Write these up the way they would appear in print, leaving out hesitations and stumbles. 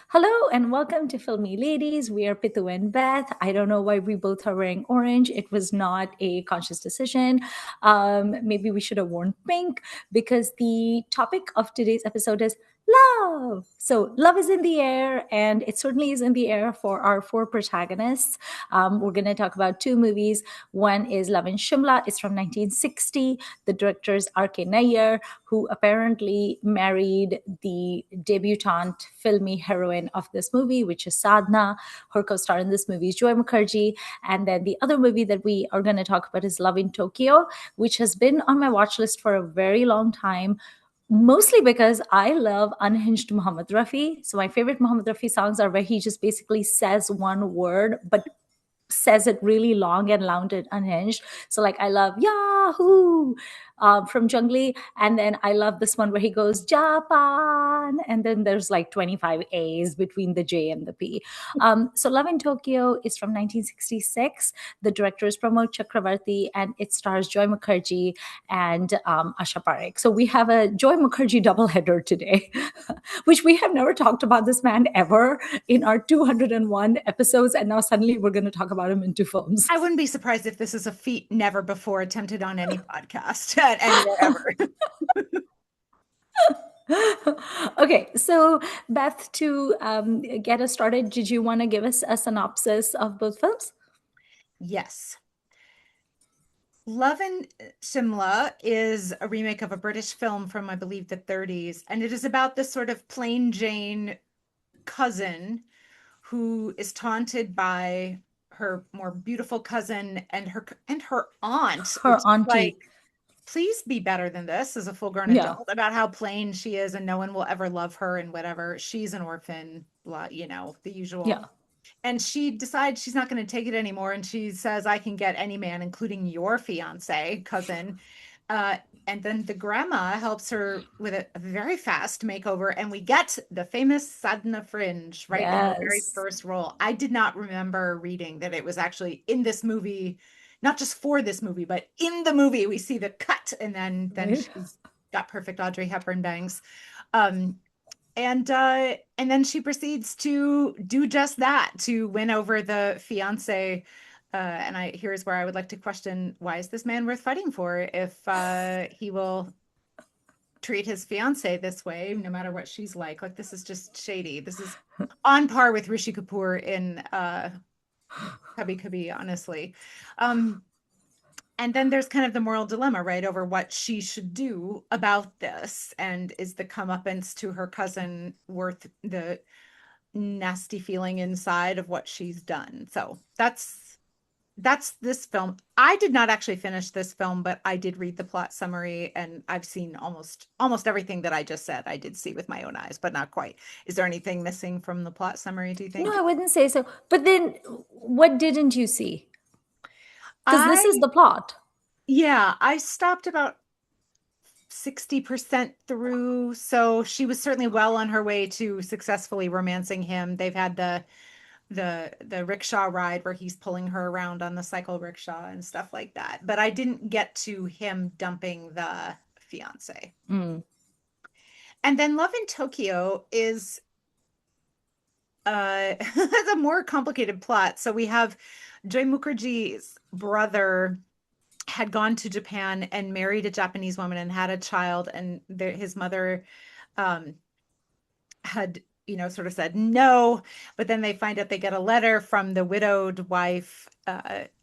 Hello and welcome to Filmi Ladies. We are Pitu and Beth. I don't know why we both are wearing orange. It was not a conscious decision. Maybe we should have worn pink because the topic of today's episode is love. So, love is in the air, and it certainly is in the air for our four protagonists. We're going to talk about two movies. One is Love in Shimla. It's from 1960. The director is R.K. Nayyar, who apparently married the debutante filmy heroine of this movie, which is Sadhana. Her co-star in this movie is Joy Mukherjee. And then the other movie that we are going to talk about is Love in Tokyo, which has been on my watch list for a very long time. Mostly because I love unhinged Muhammad Rafi. So my favorite Muhammad Rafi songs are where he just basically says one word, but says it really long and loud and unhinged. So like I love Yahoo from Jungli, and then I love this one where he goes Japan, and then there's like 25 A's between the J and the P. So Love in Tokyo is from 1966. The director is Pramod Chakravarti, and it stars Joy Mukherjee and Asha Parekh. So we have a Joy Mukherjee doubleheader today, which we have never talked about this man ever in our 201 episodes, and now suddenly we're going to talk about him in two films. I wouldn't be surprised if this is a feat never before attempted on any podcast at anywhere ever. Okay, so Beth, to get us started, did you want to give us a synopsis of both films? Yes. Love in Simla is a remake of a British film from, I believe, the 30s, and it is about this sort of plain Jane cousin who is taunted by her more beautiful cousin and her aunt, Her which is auntie. like, please be better than this as a full-grown Yeah. adult, about how plain she is and no one will ever love her and whatever. She's an orphan, blah, the usual. Yeah. And she decides she's not going to take it anymore. And she says, I can get any man, including your fiance, cousin. Uh, and then the grandma helps her with a very fast makeover. And we get the famous Sadhana fringe right in her very Yes. first role. I did not remember reading that it was actually in this movie, not just for this movie, but in the movie, we see the cut. And then Right. she's got perfect Audrey Hepburn bangs. Um, and then she proceeds to do just that, to win over the fiance. And here's where I would like to question, why is this man worth fighting for if he will treat his fiance this way, no matter what she's like? Like, this is just shady. This is on par with Rishi Kapoor in Kabhi Kabhi, honestly. Um, and then there's kind of the moral dilemma, right, over what she should do about this. And is the comeuppance to her cousin worth the nasty feeling inside of what she's done? So that's this film. I did not actually finish this film, but I did read the plot summary, and I've seen almost everything that I just said. I did see with my own eyes, but not quite. Is there anything missing from the plot summary, do you No, think? I wouldn't say so. But then what didn't you see? Because this is I the plot. Yeah, I stopped about 60% through. So she was certainly well on her way to successfully romancing him. They've had the rickshaw ride where he's pulling her around on the cycle rickshaw and stuff like that. But I didn't get to him dumping the fiance. Mm. And then Love in Tokyo is has a more complicated plot. So we have Joy Mukherjee's brother had gone to Japan and married a Japanese woman and had a child, and his mother um, had, sort of said no, but then they find out, they get a letter from the widowed wife,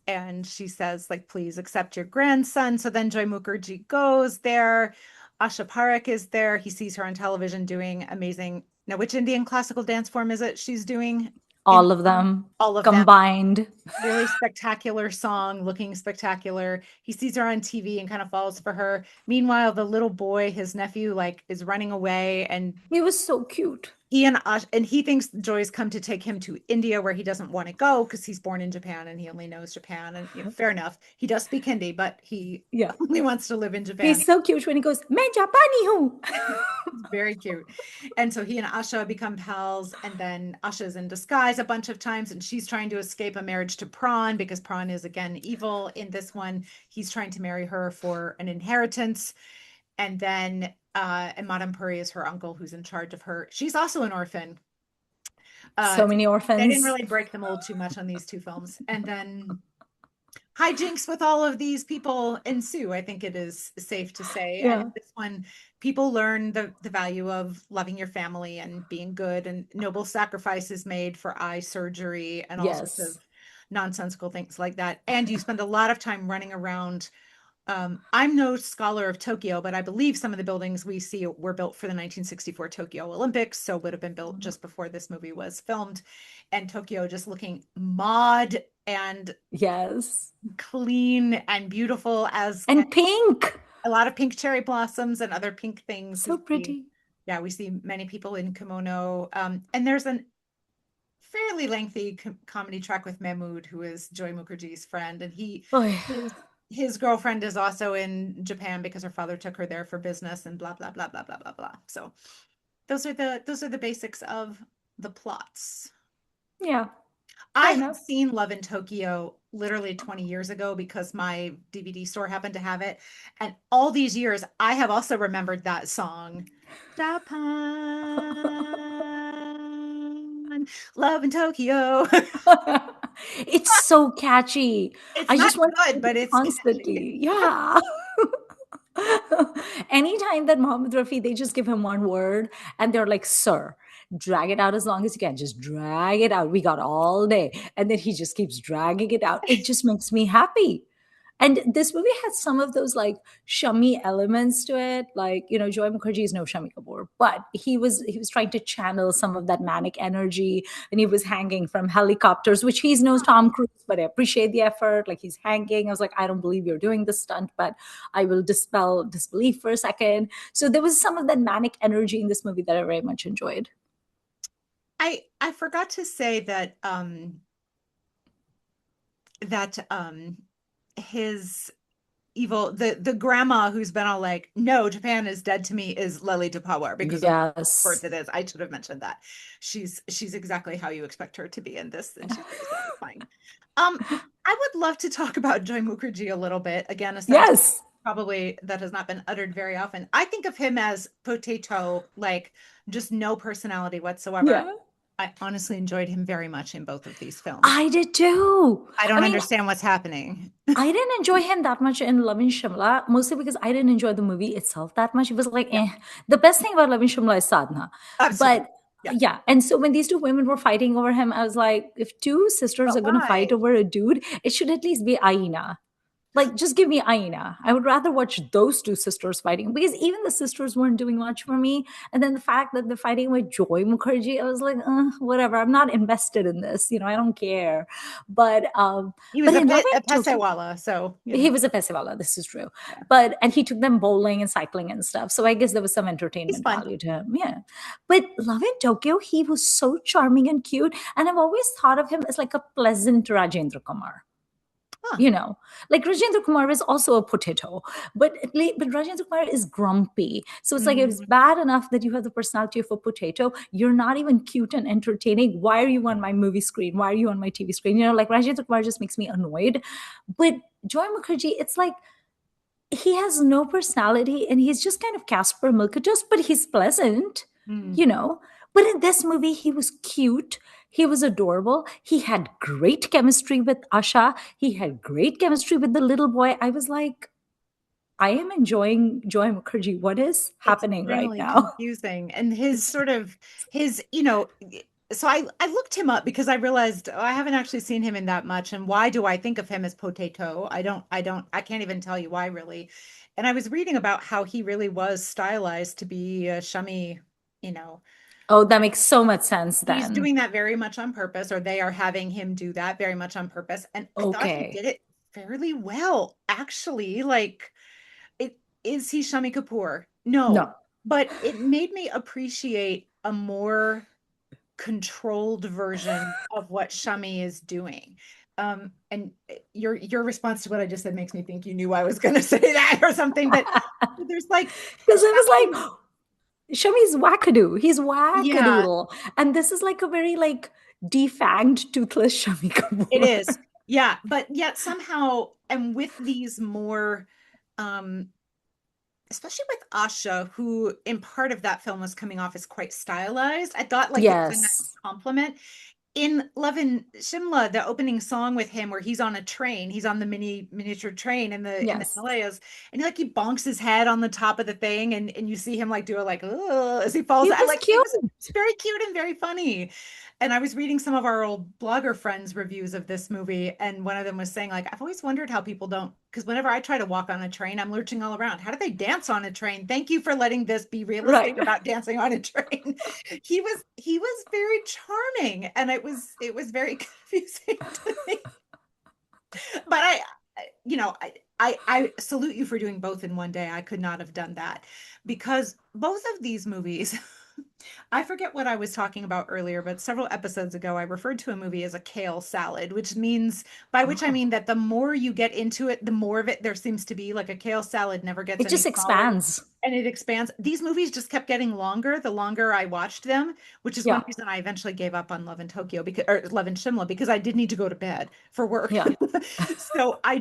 and she says, like, please accept your grandson. So then Joy Mukherjee goes there. Asha Parekh is there. He sees her on television doing amazing. Now, which Indian classical dance form is it she's doing in All of them all of them? combined. Really spectacular song, looking spectacular. He sees her on TV and kind of falls for her. Meanwhile, the little boy, his nephew, like, is running away, and He was so cute. he thinks Joy's come to take him to India, where he doesn't want to go because he's born in Japan and he only knows Japan. And fair enough, he does speak Hindi, but he Yeah. only wants to live in Japan. He's so cute when he goes, Main Japani hu. Very cute. And so he and Asha become pals, and then Asha's in disguise a bunch of times, and she's trying to escape a marriage to Pran because Pran is again evil in this one. He's trying to marry her for an inheritance. And then and Madame Puri is her uncle who's in charge of her. She's also an orphan. Uh, So many they didn't orphans. really break the mold too much on these two films. And then hijinks with all of these people ensue, I think it is safe to say. And in Yeah. this one, people learn the value of loving your family and being good, and noble sacrifices made for eye surgery and all sorts of Yes. nonsensical things like that. And you spend a lot of time running around. I'm no scholar of Tokyo, but I believe some of the buildings we see were built for the 1964 Tokyo Olympics, so would have been built just before this movie was filmed. And Tokyo just looking mod and Yes. clean and beautiful as can. And pink. A lot of pink cherry blossoms and other pink things. So pretty. Yeah, we see many people in kimono. And there's an fairly lengthy comedy track with Mahmood, who is Joy Mukherjee's friend, and Oh, yeah. his girlfriend is also in Japan because her father took her there for business and blah blah blah blah blah blah blah. So those are the basics of the plots. Yeah. I Fair had enough. seen Love in Tokyo literally 20 years ago because my DVD store happened to have it. And all these years, I have also remembered that song. Japan, Love in Tokyo. It's so catchy. It's I not just want to good, sing but it it's catchy. constantly. Yeah. Anytime that Mohammed Rafi, they just give him one word and they're like, sir, drag it out as long as you can. Just drag it out. We got all day. And then he just keeps dragging it out. It just makes me happy. And this movie has some of those like Shami elements to it. Like, Joy Mukherjee is no Shami Kapoor, but he was trying to channel some of that manic energy, and he was hanging from helicopters, which he's no Tom Cruise, but I appreciate the effort. Like, he's hanging. I was like, I don't believe you're doing this stunt, but I will dispel disbelief for a second. So there was some of that manic energy in this movie that I very much enjoyed. I forgot to say that his evil the grandma who's been all like, no, Japan is dead to me, is Lily DePauwer, because of Yes. course it is. I should have mentioned that. She's exactly how you expect her to be in this, and she's very satisfying. I would love to talk about Joy Mukherjee a little bit. Again, a sentence Yes. probably that has not been uttered very often. I think of him as potato, like just no personality whatsoever. Yeah. I honestly enjoyed him very much in both of these films. I did too. I I don't mean, understand what's happening. I didn't enjoy him that much in Love in Shimla, mostly because I didn't enjoy the movie itself that much. It was like, Yeah, eh. The best thing about Love in Shimla is Sadhana. absolutely. But Yeah. yeah, and so when these two women were fighting over him, I was like, if two sisters But are going to fight why? over a dude, it should at least be Aina. Like, just give me Aina. I would rather watch those two sisters fighting, because even the sisters weren't doing much for me. And then the fact that they're fighting with Joy Mukherjee, I was like, whatever. I'm not invested in this. I don't care. But He was but in Love a in Tokyo, pesewala, so he was a festivala. This is true. yeah, And he took them bowling and cycling and stuff. So I guess there was some he's entertainment fun. value to him. Yeah. But Love in Tokyo, he was so charming and cute. And I've always thought of him as like a pleasant Rajendra Kumar. Huh. Like Rajendra Kumar is also a potato, but Rajendra Kumar is grumpy. So it's like, it's Mm, bad enough that you have the personality of a potato. You're not even cute and entertaining. Why are you on my movie screen? Why are you on my TV screen? Like, Rajendra Kumar just makes me annoyed. But Joy Mukherjee, it's like he has no personality and he's just kind of Casper Milquetoast, but he's pleasant, mm. you know. But in this movie, he was cute. He was adorable. He had great chemistry with Asha. He had great chemistry with the little boy. I was like, I am enjoying Joy Mukherjee. What is It's happening right extremely now? confusing. And so I looked him up because I realized, oh, I haven't actually seen him in that much. And why do I think of him as potato? I can't even tell you why, really. And I was reading about how he really was stylized to be a Shami, you know, Oh, that makes so much sense he's then. doing that very much on purpose, or they are having him do that very much on purpose. And I thought he Okay. did it fairly well, actually. Like, is he Shami Kapoor? No, No. but it made me appreciate a more controlled version of what Shami is doing. And your response to what I just said makes me think you knew I was going to say that or something. But there's like Because I was Shami, like, Shami's wackadoo. He's yeah, wackadoodle. And this is like a very like defanged, toothless Shami it Kapoor. is. Yeah, but yet somehow, and with these more um especially with Asha, who in part of that film was coming off as quite stylized. I thought like it was a nice Yes. compliment. In Love in Shimla, the opening song with him where he's on a train, he's on the miniature train in the Yes. Himalayas, and he bonks his head on the top of the thing, and you see him like do it like "Ugh," as he falls. It I was like cute. it was very cute and very funny. And I was reading some of our old blogger friends' reviews of this movie, and one of them was saying, like, I've always wondered how people don't, because whenever I try to walk on a train, I'm lurching all around. How do they dance on a train? Thank you for letting this be realistic Right. about dancing on a train. He was very charming, and it was very confusing to me. But I salute you for doing both in one day. I could not have done that because both of these movies, I forget what I was talking about earlier, but several episodes ago, I referred to a movie as a kale salad, by which I Oh, mean that the more you get into it, the more of it there seems to be. Like a kale salad never gets it any just smaller expands. and it expands. These movies just kept getting longer the longer I watched them, which is one Yeah. reason I eventually gave up on Love in Tokyo because or Love in Shimla because I did need to go to bed for work. Yeah. So I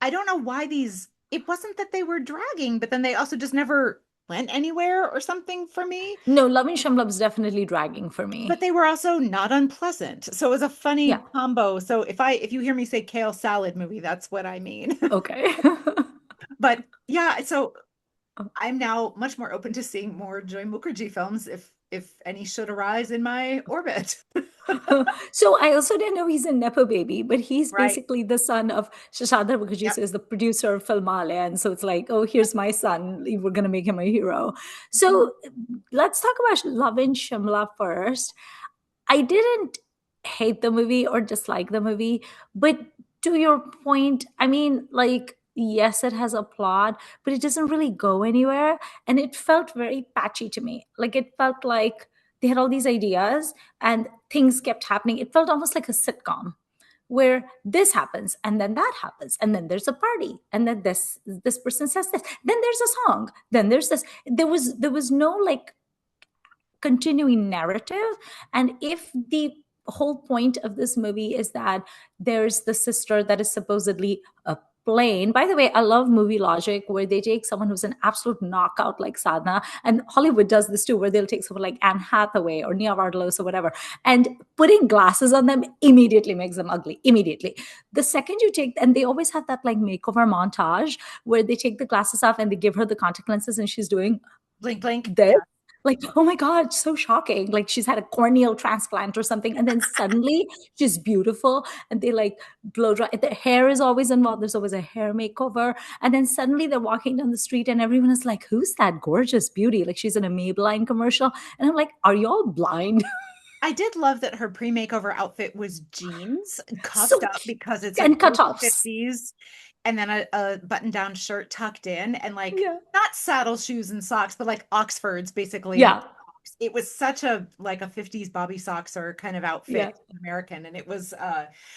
don't know why these it wasn't that they were dragging, but then they also just never went anywhere or something for me. No, Love and Shamlab is definitely dragging for But me. they were also not unpleasant. So it was a Yeah. funny combo. So if you hear me say kale salad movie, that's what I mean. Okay. But yeah, so I'm now much more open to seeing more Joy Mukherjee films if any should arise in my orbit. So I also didn't know he's a Nepo baby, but he's Right. basically the son of Shashadhar Mukherjee, Yep. so is the producer of Filmale. And so it's like, oh, here's my son. We're going to make him a hero. So let's talk about Love in Shimla first. I didn't hate the movie or dislike the movie, but to your point, I mean, like, yes, it has a plot, but it doesn't really go anywhere. And it felt very patchy to me. Like, it felt like they had all these ideas and things kept happening. It felt almost like a sitcom where this happens and then that happens and then there's a party and then this person says this, then there's a song, then there's this. There was no like continuing narrative. And if the whole point of this movie is that there's the sister that is supposedly a plane. By the way, I love movie logic where they take someone who's an absolute knockout like Sadhana, and Hollywood does this too, where they'll take someone like Anne Hathaway or Nia Vardalos or whatever, and putting glasses on them immediately makes them ugly. Immediately. The second you take, and they always have that like makeover montage where they take the glasses off and they give her the contact lenses and she's doing Blink, blink. this, Yeah. like, oh my god, so shocking, like she's had a corneal transplant or something, and then suddenly she's beautiful, and they like blow dry, the hair is always involved, there's always a hair makeover, and then suddenly they're walking down the street and everyone is like, who's that gorgeous beauty, like she's in a Maybelline commercial, and I'm like, are you all blind? I did love that her pre-makeover outfit was jeans, cuffed So up cute. because it's like And post cutoffs. 50s, and then a button-down shirt tucked in, and like Yeah. not saddle shoes and socks, but like Oxfords basically. And Yeah. it was such a like a 50s Bobby Soxer kind of Yeah. outfit, American. And it was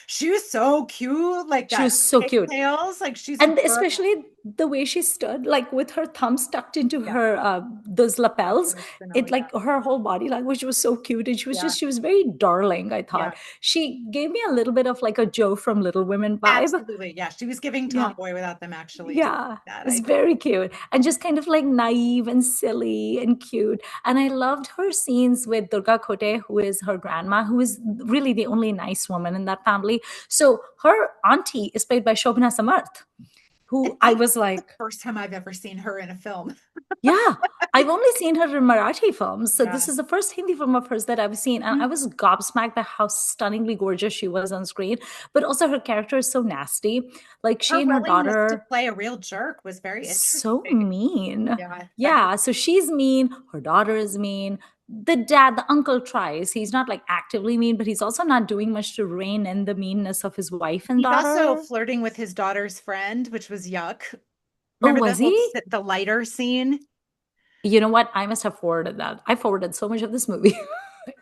she was so cute, like She that was so cute. pigtails, like she's And adorable. especially the way she stood, like with her thumbs tucked into Yeah, her those lapels, it yeah, like her whole body language was so cute, and yeah, she was very darling. I yeah. thought she gave me a little bit of like a Joe from Little Women vibe. Absolutely. Yeah, she was giving Yeah, tomboy without them actually doing yeah, that. it's I very cute and just kind of like naive and silly and cute. And I loved her scenes with Durga Kote, who is her grandma, who is really the only nice woman in that family. So her auntie is played by Shobana Samarth, And who I I was the like, first time I've ever seen her in a film. yeah, I've only seen her in Marathi films. So this Yeah. is the first Hindi film of hers that I've seen. And I was gobsmacked by how stunningly gorgeous she was on screen. But also her character is so nasty. Like she Her and her willingness to daughter, play a real jerk was very so interesting. mean. Yeah. Yeah, so she's mean. Her daughter is mean. The dad, the uncle tries. He's not like actively mean, but he's also not doing much to rein in the meanness of his wife and He's also daughter. flirting with his daughter's friend, which was yuck. Oh, Remember the was whole he? the lighter scene? You know what? I must have forwarded that. I forwarded so much of this movie.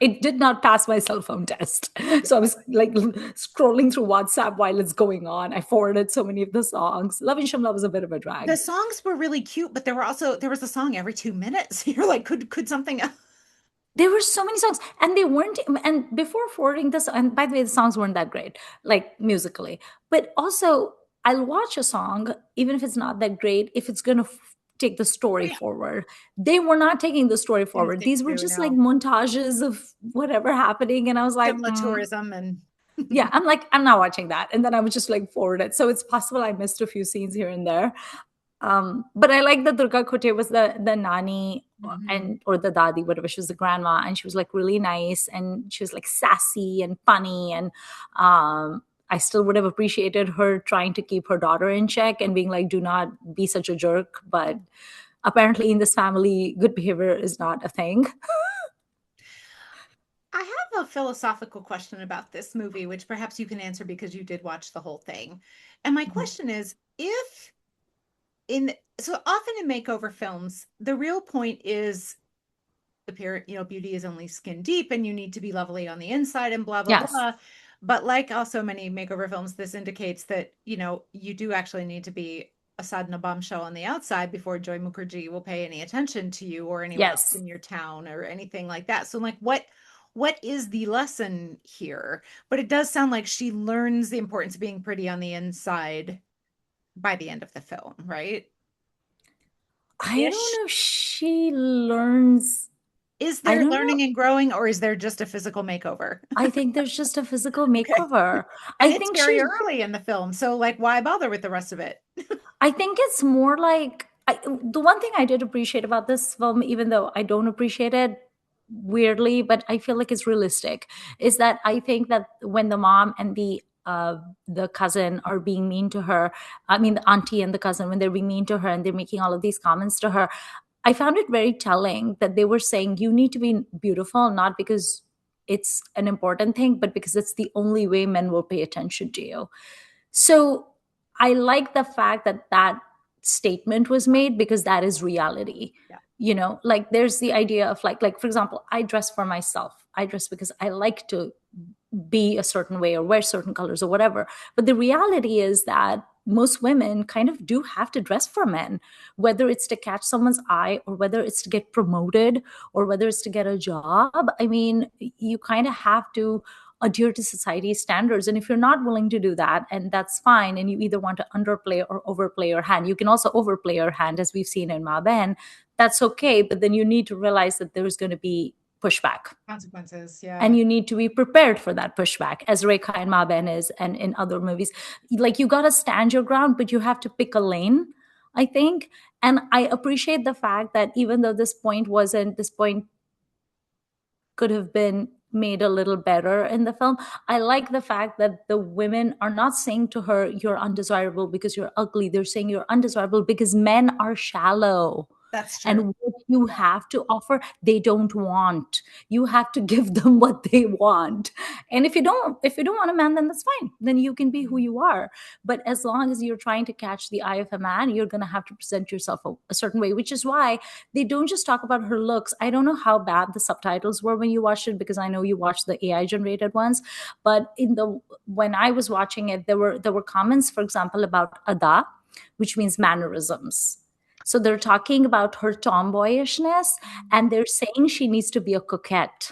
It did not pass my cell phone test. So I was like scrolling through WhatsApp while it's going on. I forwarded so many of the songs. Love and Shimla was a bit of a The drag. songs were really cute, but there was a song every 2 minutes. You're like, could something else? There were so many songs, and they weren't. And before forwarding this, and by the way, the songs weren't that great, like musically. But also, I'll watch a song even if it's not that great if it's going to take the Oh, story yeah. forward. They were not taking the story Didn't forward. seem These were to, just like no. montages of whatever happening. And I was like, Simla tourism and yeah, I'm like, I'm not watching that. And then I was just like forward it. So it's possible I missed a few scenes here and there. But I like that Durga Kote was the nani Mhm. and or the dadi, whatever. She was the grandma, and she was like really nice, and she was like sassy and funny, and I still would have appreciated her trying to keep her daughter in check and being like, "Do not be such a jerk." But apparently, in this family, good behavior is not a thing. I have a philosophical question about this movie, which perhaps you can answer because you did watch the whole thing. And my question is, if in so often in makeover films, the real point is appear, beauty is only skin deep and you need to be lovely on the inside and blah blah Yes, blah. But like also many makeover films, this indicates that, you do actually need to be a Sadhana bombshell on the outside before Joy Mukherjee will pay any attention to you or anyone else yes. in your town or anything like that. So like what is the lesson here? But it does sound like she learns the importance of being pretty on the inside by the end of the film, right? I don't Ish. know if she learns. Is I there don't know. learning and growing, or is there just a physical makeover? I think there's just a physical Okay. makeover. And I it's think very she early in the film, so like why bother with the rest of it? I think it's more like the one thing I did appreciate about this film, even though I don't appreciate it weirdly, but I feel like it's realistic, is that I think that when the mom and the cousin are being mean to her, I mean the auntie and the cousin, when they're being mean to her and they're making all of these comments to her, I found it very telling that they were saying you need to be beautiful, not because it's an important thing, but because it's the only way men will pay attention to you. So I like the fact that that statement was made because that is reality. Yeah. Like there's the idea of like for example, I dress for myself. I dress because I like to be a certain way or wear certain colors or whatever. But the reality is that most women kind of do have to dress for men, whether it's to catch someone's eye or whether it's to get promoted or whether it's to get a job. I mean, you kind of have to adhere to society's standards. And if you're not willing to do that, and that's fine, and you either want to underplay or overplay your hand, you can also overplay your hand, as we've seen in Ma Ben. That's okay. But then you need to realize that there's going to be pushback Consequences, yeah. and you need to be prepared for that pushback, as Rekha and Ma Ben is, and in other movies. Like you got to stand your ground, but you have to pick a lane, I think. And I appreciate the fact that even though this point could have been made a little better in the film, I like the fact that the women are not saying to her, "You're undesirable because you're ugly." They're saying you're undesirable because men are shallow. That's true. And what you Yeah. have to offer, they don't want. You have to give them what they want. And if you don't want a man, then that's fine. Then you can be who you are. But as long as you're trying to catch the eye of a man, you're going to have to present yourself a certain way, which is why they don't just talk about her looks. I don't know how bad the subtitles were when you watched it, because I know you watched the AI generated ones. But when I was watching it, there were comments, for example, about ada, which means mannerisms. So they're talking about her tomboyishness, and they're saying she needs to be a coquette.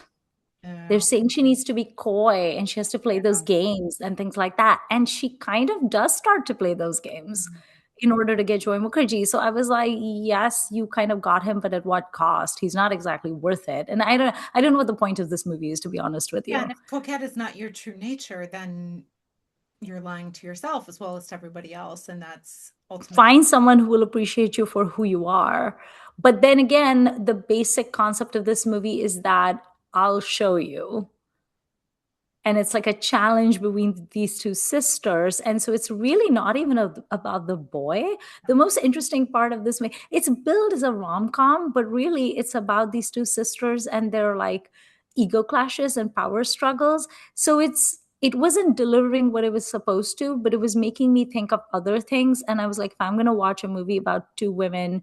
They're Yeah. saying she needs to be coy and she has to play those Yeah. games and things like that. And she kind of does start to play those games Mhm. in order to get Joy Mukherjee. So I was like, yes, you kind of got him, but at what cost? He's not exactly worth it. And I don't know what the point of this movie is, to be honest with Yeah, and you. if coquette is not your true nature, then you're lying to yourself as well as to everybody else, and that's ultimately. Find someone who will appreciate you for who you are. But then again, the basic concept of this movie is that I'll show you. And it's like a challenge between these two sisters. And so it's really not even about the boy. The most interesting part of this movie, it's billed as a rom-com, but really it's about these two sisters and their like ego clashes and power struggles. So it wasn't delivering what it was supposed to, but it was making me think of other things. And I was like, if I'm going to watch a movie about two women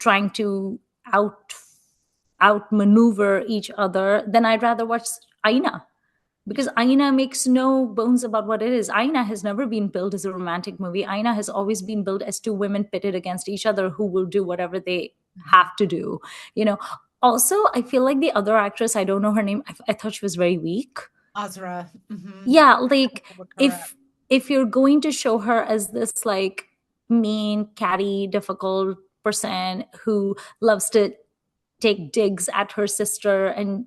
trying to outmaneuver each other, then I'd rather watch Aina, because Aina makes no bones about what it is. Aina has never been built as a romantic movie. Aina has always been built as two women pitted against each other who will do whatever they Mhm. have to do. You know. Also, I feel like the other actress, I don't know her name. I thought she was very weak. Azra. Hmm. Yeah, like Correct. if you're going to show her as this like mean, catty, difficult person who loves to take digs at her sister, and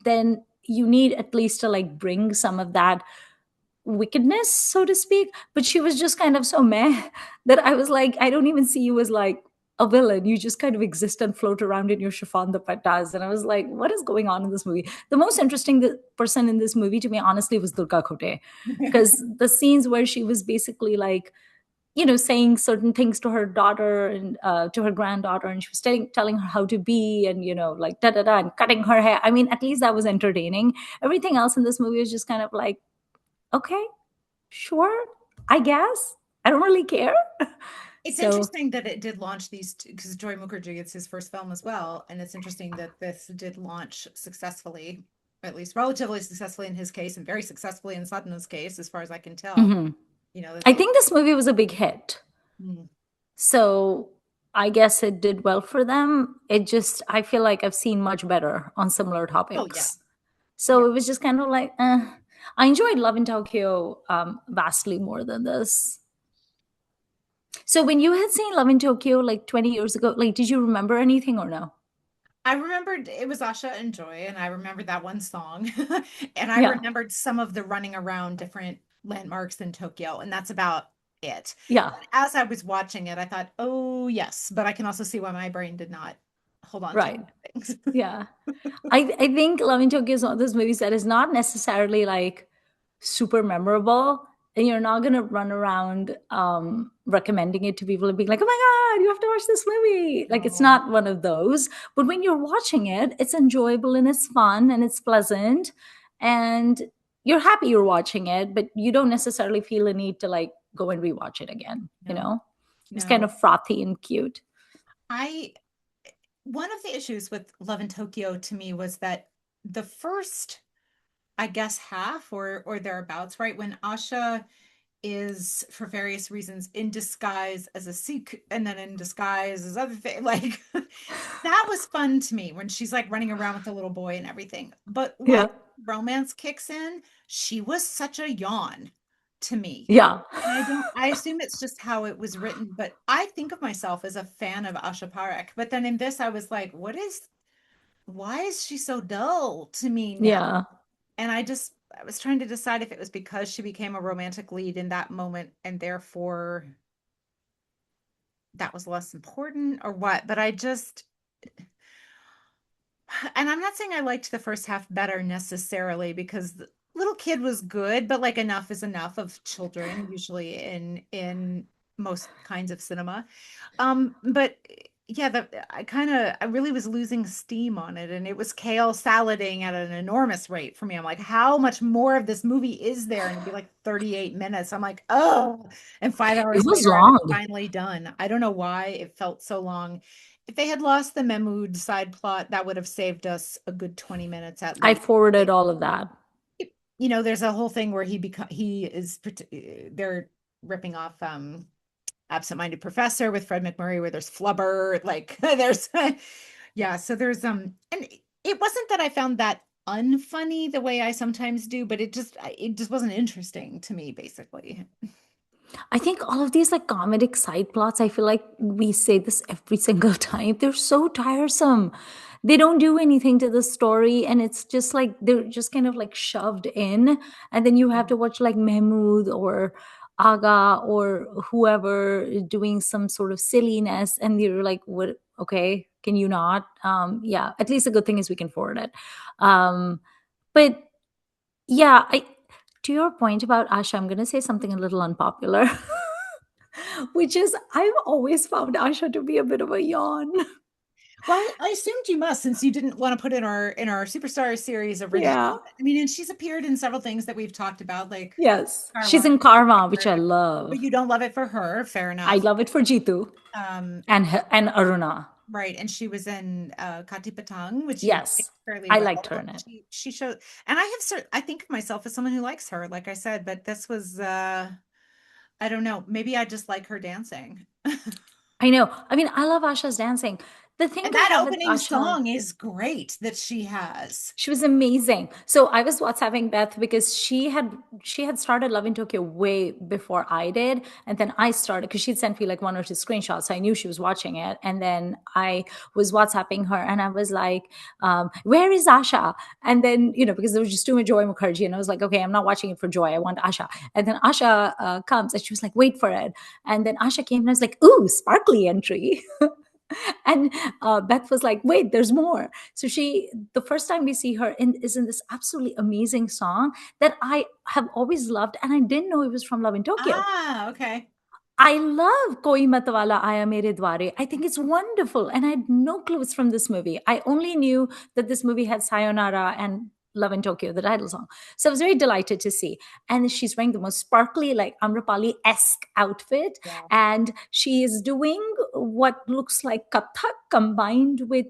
then you need at least to like bring some of that wickedness, so to speak. But she was just kind of so meh that I was like, I don't even see you as like a villain. You just kind of exist and float around in your chiffon dupattas. And I was like, what is going on in this movie? The most interesting person in this movie to me, honestly, was Durga Khote, because the scenes where she was basically like, saying certain things to her daughter and to her granddaughter, and she was telling her how to be, and like da da da, and cutting her hair. I mean, at least that was entertaining. Everything else in this movie was just kind of like, okay, sure, I guess. I don't really care. It's So, interesting that it did launch these because Joy Mukherjee, it's his first film as well. And it's interesting that this did launch successfully, at least relatively successfully in his case, and very successfully in Sadhana's case, as far as I can tell. mhm. That I they. think this movie was a big hit. Mm. So I guess it did well for them. I feel like I've seen much better on similar Oh, yeah. topics. So Yeah. it was just kind of like, I enjoyed Love in Tokyo vastly more than this. So when you had seen Love in Tokyo like 20 years ago, like, did you remember anything or no? I remembered it was Asha and Joy, and I remembered that one song. And I Yeah. remembered some of the running around different landmarks in Tokyo, and that's about it. Yeah. But as I was watching it, I thought, oh, yes, but I can also see why my brain did not hold on to Right. things. Yeah. I think Love in Tokyo is one of those movies that is not necessarily like super memorable, and you're not gonna run around recommending it to people and being like, oh my god, you have to watch this movie. Like, it's No, not one of those. But when you're watching it, it's enjoyable and it's fun and it's pleasant, and you're happy you're watching it, but you don't necessarily feel a need to like go and rewatch it again. no, It's kind no. of frothy and cute. I One of the issues with Love in Tokyo to me was that the first, I guess, half or thereabouts, right? When Asha is for various reasons in disguise as a Sikh and then in disguise as other things. Like that was fun to me when she's like running around with the little boy and everything. But once Yeah. romance kicks in, she was such a yawn to me. Yeah. And I assume it's just how it was written, but I think of myself as a fan of Asha Parekh. But then in this, I was like, why is she so dull to me now? Yeah. And I was trying to decide if it was because she became a romantic lead in that moment and therefore that was less important or what. But and I'm not saying I liked the first half better necessarily because the little kid was good, but like enough is enough of children usually in most kinds of cinema. But yeah, I really was losing steam on it, and it was kale salading at an enormous rate for me. I'm like, how much more of this movie is there? And it'd be like 38 minutes. I'm like, oh, and 5 hours It was later, I was long. finally done. I don't know why it felt so long. If they had lost the Mahmood side plot, that would have saved us a good 20 minutes at I least. forwarded all of that. There's a whole thing where he is they're ripping off Absent-Minded Professor with Fred McMurray, where there's flubber, like there's yeah, so there's and it wasn't that I found that unfunny the way I sometimes do, but it just wasn't interesting to me, basically. I think all of these like comedic side plots, I feel like we say this every single time. They're so tiresome. They don't do anything to the story, and it's just like they're just kind of like shoved in. And then you have to watch like Mahmood or Aga or whoever doing some sort of silliness, and you're like, what? Okay, can you not? Yeah, at least a good thing is we can forward it. But yeah, to your point about Asha, I'm going to say something a little unpopular, which is I've always found Asha to be a bit of a yawn. Well, I assumed you must, since you didn't want to put in our superstar series original. Yeah. I mean, and she's appeared in several things that we've talked about, like Yes. She's Karma, in Karma, which I but love. you don't love it for her. Fair I enough. love it for Jitu Um, and Aruna. right, and she was in Kati Patang, which you Yes. liked fairly I well. liked her in it. She showed, and I think of myself as someone who likes her, like I said, but this was I don't know, maybe I just like her dancing. I know. I mean, I love Asha's dancing. The thing And I that have with opening Asha, song is great that she has. she was amazing. So I was WhatsApping Beth because she had started Love in Tokyo way before I did, and then I started because she'd sent me like one or two screenshots. So I knew she was watching it, and then I was WhatsApping her, and I was like, "Where is Asha?" And then because there was just too much Joy Mukherjee, and I was like, "Okay, I'm not watching it for Joy. I want Asha." And then Asha comes, and she was like, "Wait for it." And then Asha came, and I was like, "Ooh, sparkly entry." And Beth was like, "Wait, there's more." So the first time we see her is in this absolutely amazing song that I have always loved, and I didn't know it was from Love in Tokyo. Ah, okay. I love Koi Matwala Aya Mere Dware. I think it's wonderful, and I had no clue it's from this movie. I only knew that this movie had Sayonara and Love in Tokyo, the title song. So I was very delighted to see. And she's wearing the most sparkly, like Amrapali-esque outfit. Yeah. And she is doing what looks like Kathak combined with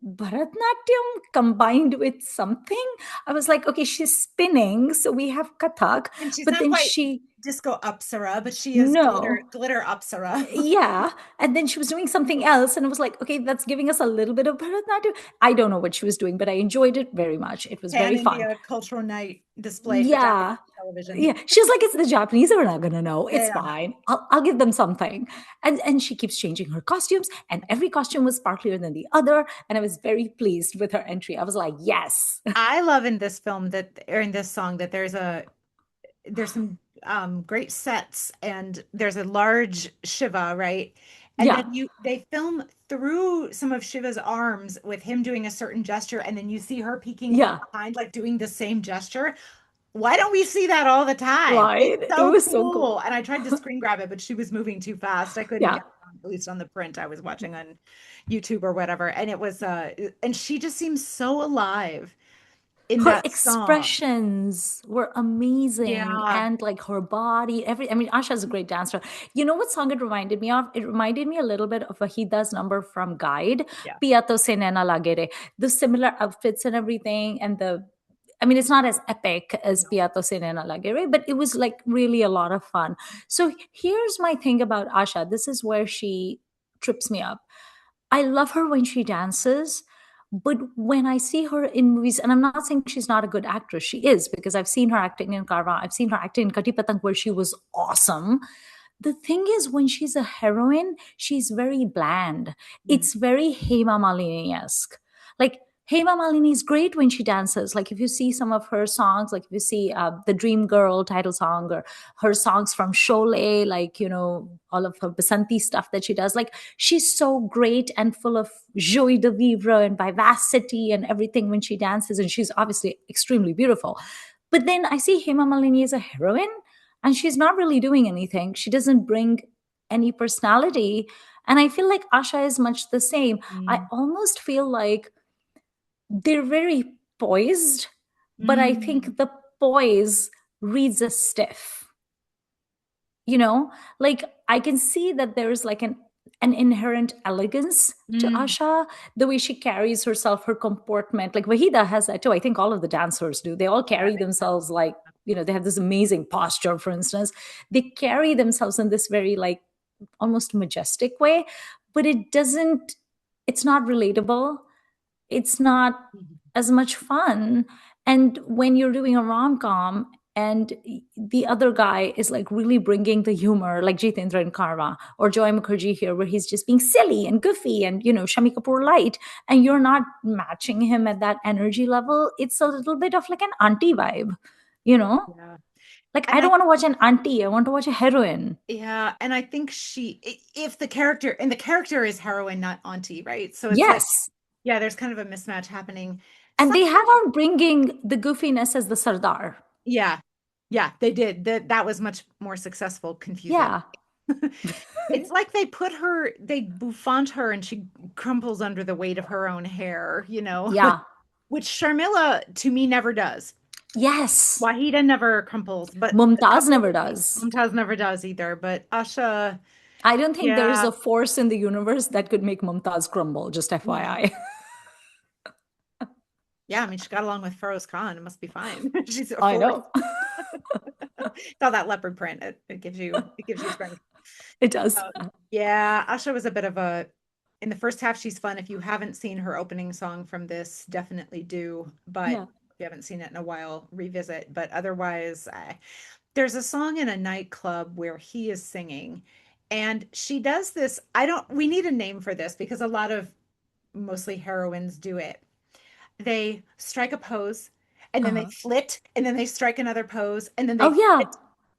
Bharatnatyam combined with something. I was like, okay, she's spinning. So we have Kathak, And she's but not then quite she, disco Apsara, but she is no. glitter Apsara. Yeah. And then she was doing something else. And I was like, okay, that's giving us a little bit of Bharatnatyam. I don't know what she was doing, but I enjoyed it very much. It was Pan very fun. India Cultural Night display for Japanese Yeah. television. Yeah. She's like, it's the Japanese. They're not going to know. They It's don't know. fine. I'll give them something. And she keeps changing her costumes. And every costume was sparklier than the other. And I was very pleased with her entry. I was like, yes. I love in this film that, or in this song, that there's some great sets, and there's a large Shiva, right? And then Yeah. they film through some of Shiva's arms with him doing a certain gesture, and then you see her peeking from Yeah. behind, like doing the same gesture. Why don't we see that all the time? It's Right. It so was so cool. cool. And I tried to screen grab it, but she was moving too fast. I couldn't Yeah. get it on, at least on the print I was watching on YouTube or whatever. And it was and she just seems so alive in Her that song. expressions were amazing, Yeah. and like her body, I mean, Asha's a great dancer. You know what song it reminded me of? It reminded me a little bit of Wahida's number from Guide, Yeah. Pia to se naina lage re. The similar outfits and everything, and I mean, it's not as epic as No. Pia to se naina lage re, but it was like really a lot of fun. So here's my thing about Asha. This is where she trips me up. I love her when she dances, but when I see her in movies, and I'm not saying she's not a good actress, she is, because I've seen her acting in Karva, I've seen her acting in Kati Patang, where she was awesome. The thing is, when she's a heroine, she's very bland. Mm. It's very Hema Malini-esque. Like, Hema Malini is great when she dances. Like, if you see some of her songs, like if you see the Dream Girl title song, or her songs from Sholay, like, all of her Basanti stuff that she does, like, she's so great and full of joie de vivre and vivacity and everything when she dances. And she's obviously extremely beautiful. But then I see Hema Malini as a heroine, and she's not really doing anything. She doesn't bring any personality. And I feel like Asha is much the same. I Mm. almost feel like they're very poised, but I Mm. think the poise reads as stiff. Like, I can see that there's like an inherent elegance to Mm. Asha, the way she carries herself, her comportment. Like Wahida has that too. I think all of the dancers do. They all Yeah, carry themselves like, they have this amazing posture, for instance. They carry themselves in this very like almost majestic way, but it's not relatable. It's not as much fun. And when you're doing a rom-com and the other guy is like really bringing the humor, like Jitendra and Karma or Joy Mukherjee here, where he's just being silly and goofy and, Shami Kapoor light, and you're not matching him at that energy level, it's a little bit of like an auntie vibe, you know? yeah. Like, I And don't want to watch an auntie, I want to watch a heroine. I think if the character is heroine, not auntie, right? So it's like, Yes. yeah, there's kind of a mismatch happening. And Some, they have her bringing the goofiness as the Sardar. yeah, yeah, they did. That was much more successful, confusing. Yeah. It's like they bouffant her and she crumples under the weight of her own hair, Yeah. which Sharmila to me never does. Yes. Wahida never crumples, but a Mumtaz couple of never the scenes, does. Mumtaz never does either. But Asha, I don't think there is yeah. a force in the universe that could make Mumtaz crumble, just FYI. Yeah, I mean, she got along with Feroz Khan. It must be fine. She's a I force. know. It's all that leopard print. It gives you strength. It does. Yeah, Asha was a bit of a in the first half, she's fun. If you haven't seen her opening song from this, definitely do. But Yeah. if you haven't seen it in a while, revisit. But otherwise, there's a song in a nightclub where he is singing, and she does this. I don't, we need a name for this because a lot of mostly heroines do it. They strike a pose and then they Uh-huh. flit and then they strike another pose and then they Oh yeah. flit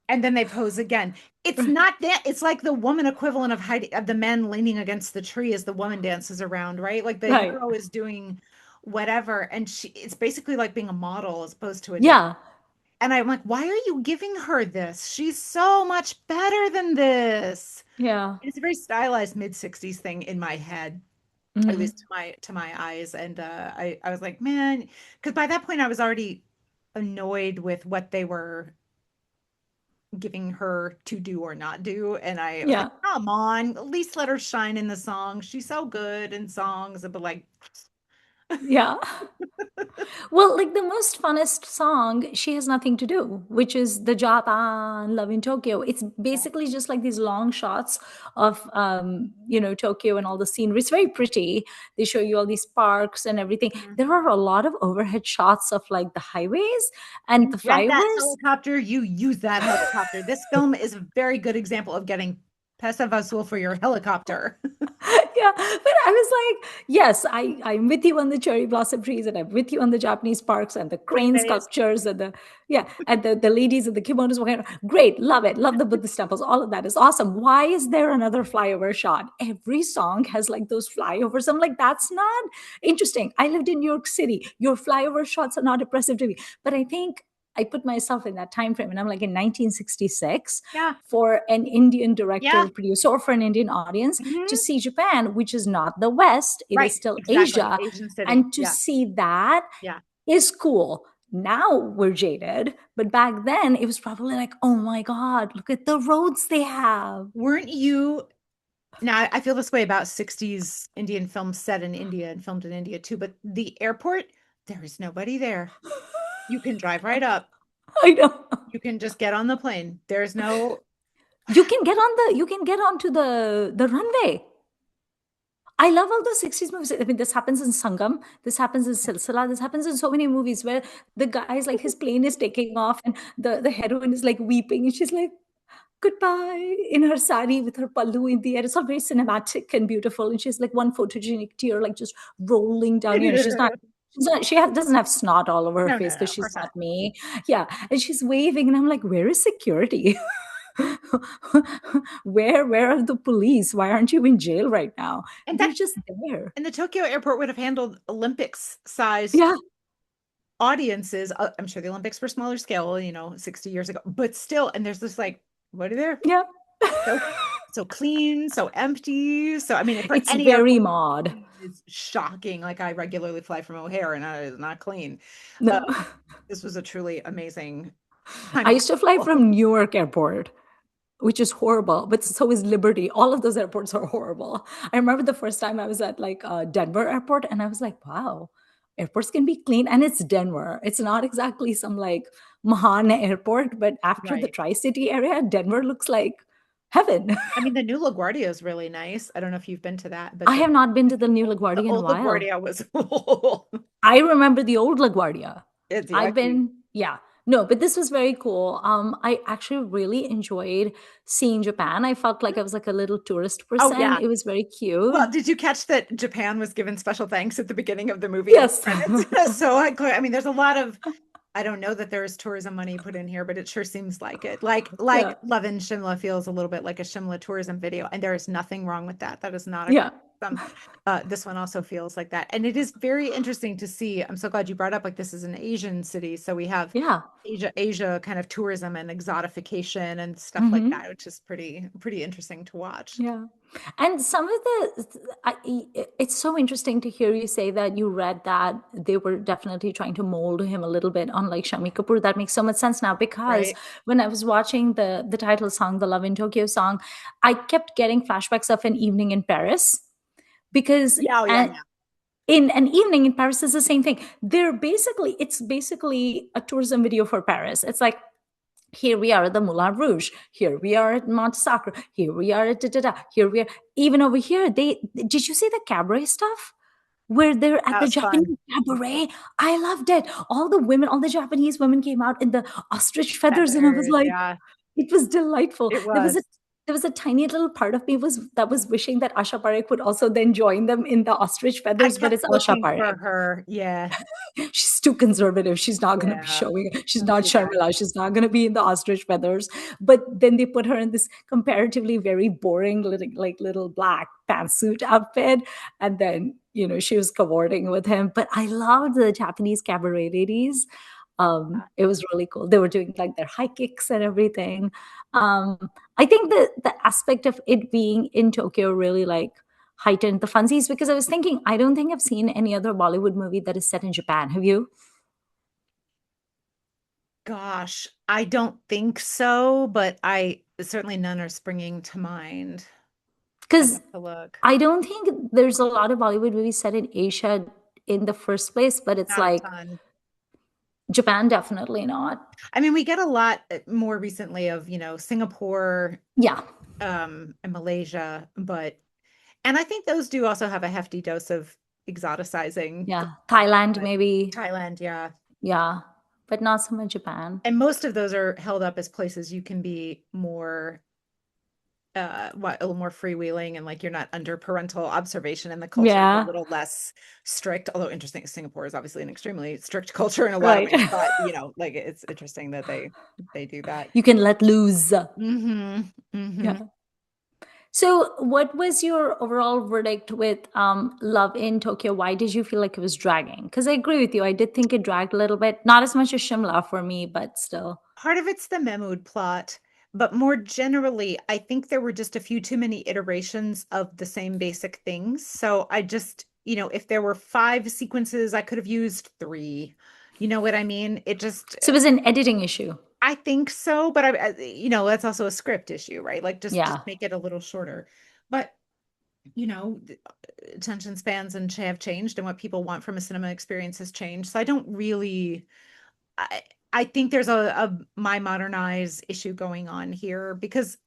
and then they pose again. It's not that. It's like the woman equivalent of of the men leaning against the tree as the woman dances around, right? Like the Right. hero is doing whatever, and it's basically like being a model as opposed to a dance. Yeah. And I'm like, why are you giving her this? She's so much better than this. Yeah. It's a very stylized mid 60s thing in my head, at Mhm. least to my eyes. And I was like, man, because by that point I was already annoyed with what they were giving her to do or not do. And I was like, Yeah. come on, at least let her shine in the song. She's so good in songs. But like, Yeah. Well, like the most funnest song, she has nothing to do, which is the Japan Love in Tokyo. It's basically just like these long shots of, Tokyo and all the scenery. It's very pretty. They show you all these parks and everything. mhm. There are a lot of overhead shots of like the highways and You the rent that flyovers. helicopter, you use that helicopter. This film is a very good example of getting Pesa Vasul for your helicopter. Yeah, but I was like, yes, I'm with you on the cherry blossom trees, and I'm with you on the Japanese parks and the crane Buffets. sculptures and the ladies in the kimonos walking around. Great, love it, love the Buddhist temples. All of that is awesome. Why is there another flyover shot? Every song has like those flyovers. I'm like, that's not interesting. I lived in New York City. Your flyover shots are not impressive to me. But I think I put myself in that time frame, and I'm like in 1966 Yeah. for an Indian Yeah. director, producer, or for an Indian audience to Mhm. see Japan, which is not the West, it is Right. still Exactly. Asia. Asian city. And to Yeah. see that Yeah. is cool. Now we're jaded, but back then it was probably like, oh my God, look at the roads they have. Weren't you now I feel this way about 60s Indian films set in India and filmed in India too, but the airport, there is nobody there. You can drive right up. I know. You can just get on the plane. There's no You can get onto the runway. I love all the 60s movies. I mean, this happens in Sangam, this happens in Silsila, this happens in so many movies where the guy's like his plane is taking off and the heroine is like weeping and she's like, goodbye in her sari with her pallu in the air. It's all very cinematic and beautiful. And she's like one photogenic tear, like just rolling down. Doesn't have snot all over her No, no, face no, because of she's course not. not me. Yeah. And she's waving. And I'm like, where is security? Where are the police? Why aren't you in jail right now? And They're that just there. and the Tokyo airport would have handled Olympics sized Yeah. audiences. I'm sure the Olympics were smaller scale, 60 years ago, but still, and there's this like, what are there? Yeah. So so clean, so empty. So I mean, for It's any very airport, mod. it's shocking. Like I regularly fly from O'Hare, and it is not clean. Uh, No. this was a truly amazing time I to used to fly travel. from Newark Airport, which is horrible, but so is Liberty. All of those airports are horrible. I remember the first time I was at like Denver Airport, and I was like, wow, airports can be clean. And it's Denver. It's not exactly some like Mahan airport, but after the Right. Tri City area, Denver looks like heaven. I mean, the new LaGuardia is really nice. I don't know if you've been to that, but I have not been to the new the LaGuardia in a old while. LaGuardia was I remember the old LaGuardia. it's I've yucky. been, yeah. No, but this was very cool. I actually really enjoyed seeing Japan. I felt like I was like a little tourist Oh person. yeah. It was very cute. Well, did you catch that Japan was given special thanks at the beginning of the movie in the Yes. credits? So I mean, there's a lot of I don't know that there's tourism money put in here, but it sure seems like it. Like Yeah. Love in Shimla feels a little bit like a Shimla tourism video, and there is nothing wrong with that. That is not a Yeah. criticism. This one also feels like that, and it is very interesting to see. I'm so glad you brought up like this is an Asian city, so we have Yeah. Asia kind of tourism and exotification and stuff like Hmm. that, which is pretty interesting to watch. Yeah. And some of it's so interesting to hear you say that you read that they were definitely trying to mold him a little bit, unlike Shami Kapoor. That makes so much sense now because Right. when I was watching the title song, the Love in Tokyo song, I kept getting flashbacks of an evening in Paris because Yeah, oh, yeah, and yeah. in an evening in Paris is the same thing. It's basically a tourism video for Paris. It's like Here we are at the Moulin Rouge. Here we are at Mont Sacre. Here we are at da da da. Here we are. Even over here, they did you see the cabaret stuff? Where they're at That the was fun. Japanese cabaret. I loved it. All the women, all the Japanese women came out in the ostrich feathers, and I was Feathers, like, yeah, it was delightful. it There was was. a tiny little part of me that was wishing that Asha Parekh would also then join them in the ostrich I feathers, but kept it's Asha looking for Parekh. her. Yeah, She's too conservative. She's not going to be yeah. showing. She's No, not too bad. Sharmila. She's not going to be in the ostrich feathers. But then they put her in this comparatively very boring little black pantsuit outfit, and then she was cavorting with him. But I loved the Japanese cabaret ladies. It was really cool. They were doing like their high kicks and everything. Um, I think the aspect of it being in Tokyo really like heightened the funsies, because I was thinking, I don't think I've seen any other Bollywood movie that is set in Japan. Have you? Gosh, I don't think so, but I certainly none are springing to mind. I'd Because have to look. I don't think there's a lot of Bollywood movies set in Asia in the first place, but it's Not a like ton. Japan, definitely not. I mean, we get a lot more recently of, Singapore, Yeah, and Malaysia, and I think those do also have a hefty dose of exoticizing yeah. Thailand, but maybe. Thailand, yeah. Yeah, but not so much Japan. And most of those are held up as places you can be more a little more freewheeling, and like you're not under parental observation, and the culture is a Yeah, little less strict. Although interesting, Singapore is obviously an extremely strict culture in a lot of right. ways, but like it's interesting that they do that. You can let loose. Mm-hmm. Yeah. Mm-hmm. So, what was your overall verdict with Love in Tokyo? Why did you feel like it was dragging? Because I agree with you. I did think it dragged a little bit. Not as much as Shimla for me, but still. Part of it's the Mehmood plot, but more generally, I think there were just a few too many iterations of the same basic things. So I just, if there were five sequences, I could have used three. You know what I mean? It just, So, it was an editing issue. I think so, but that's also a script issue, right? Like just Yeah. make it a little shorter. But you know, attention spans and have changed, and what people want from a cinema experience has changed. So I don't really I think there's a my modern eyes issue going on here, because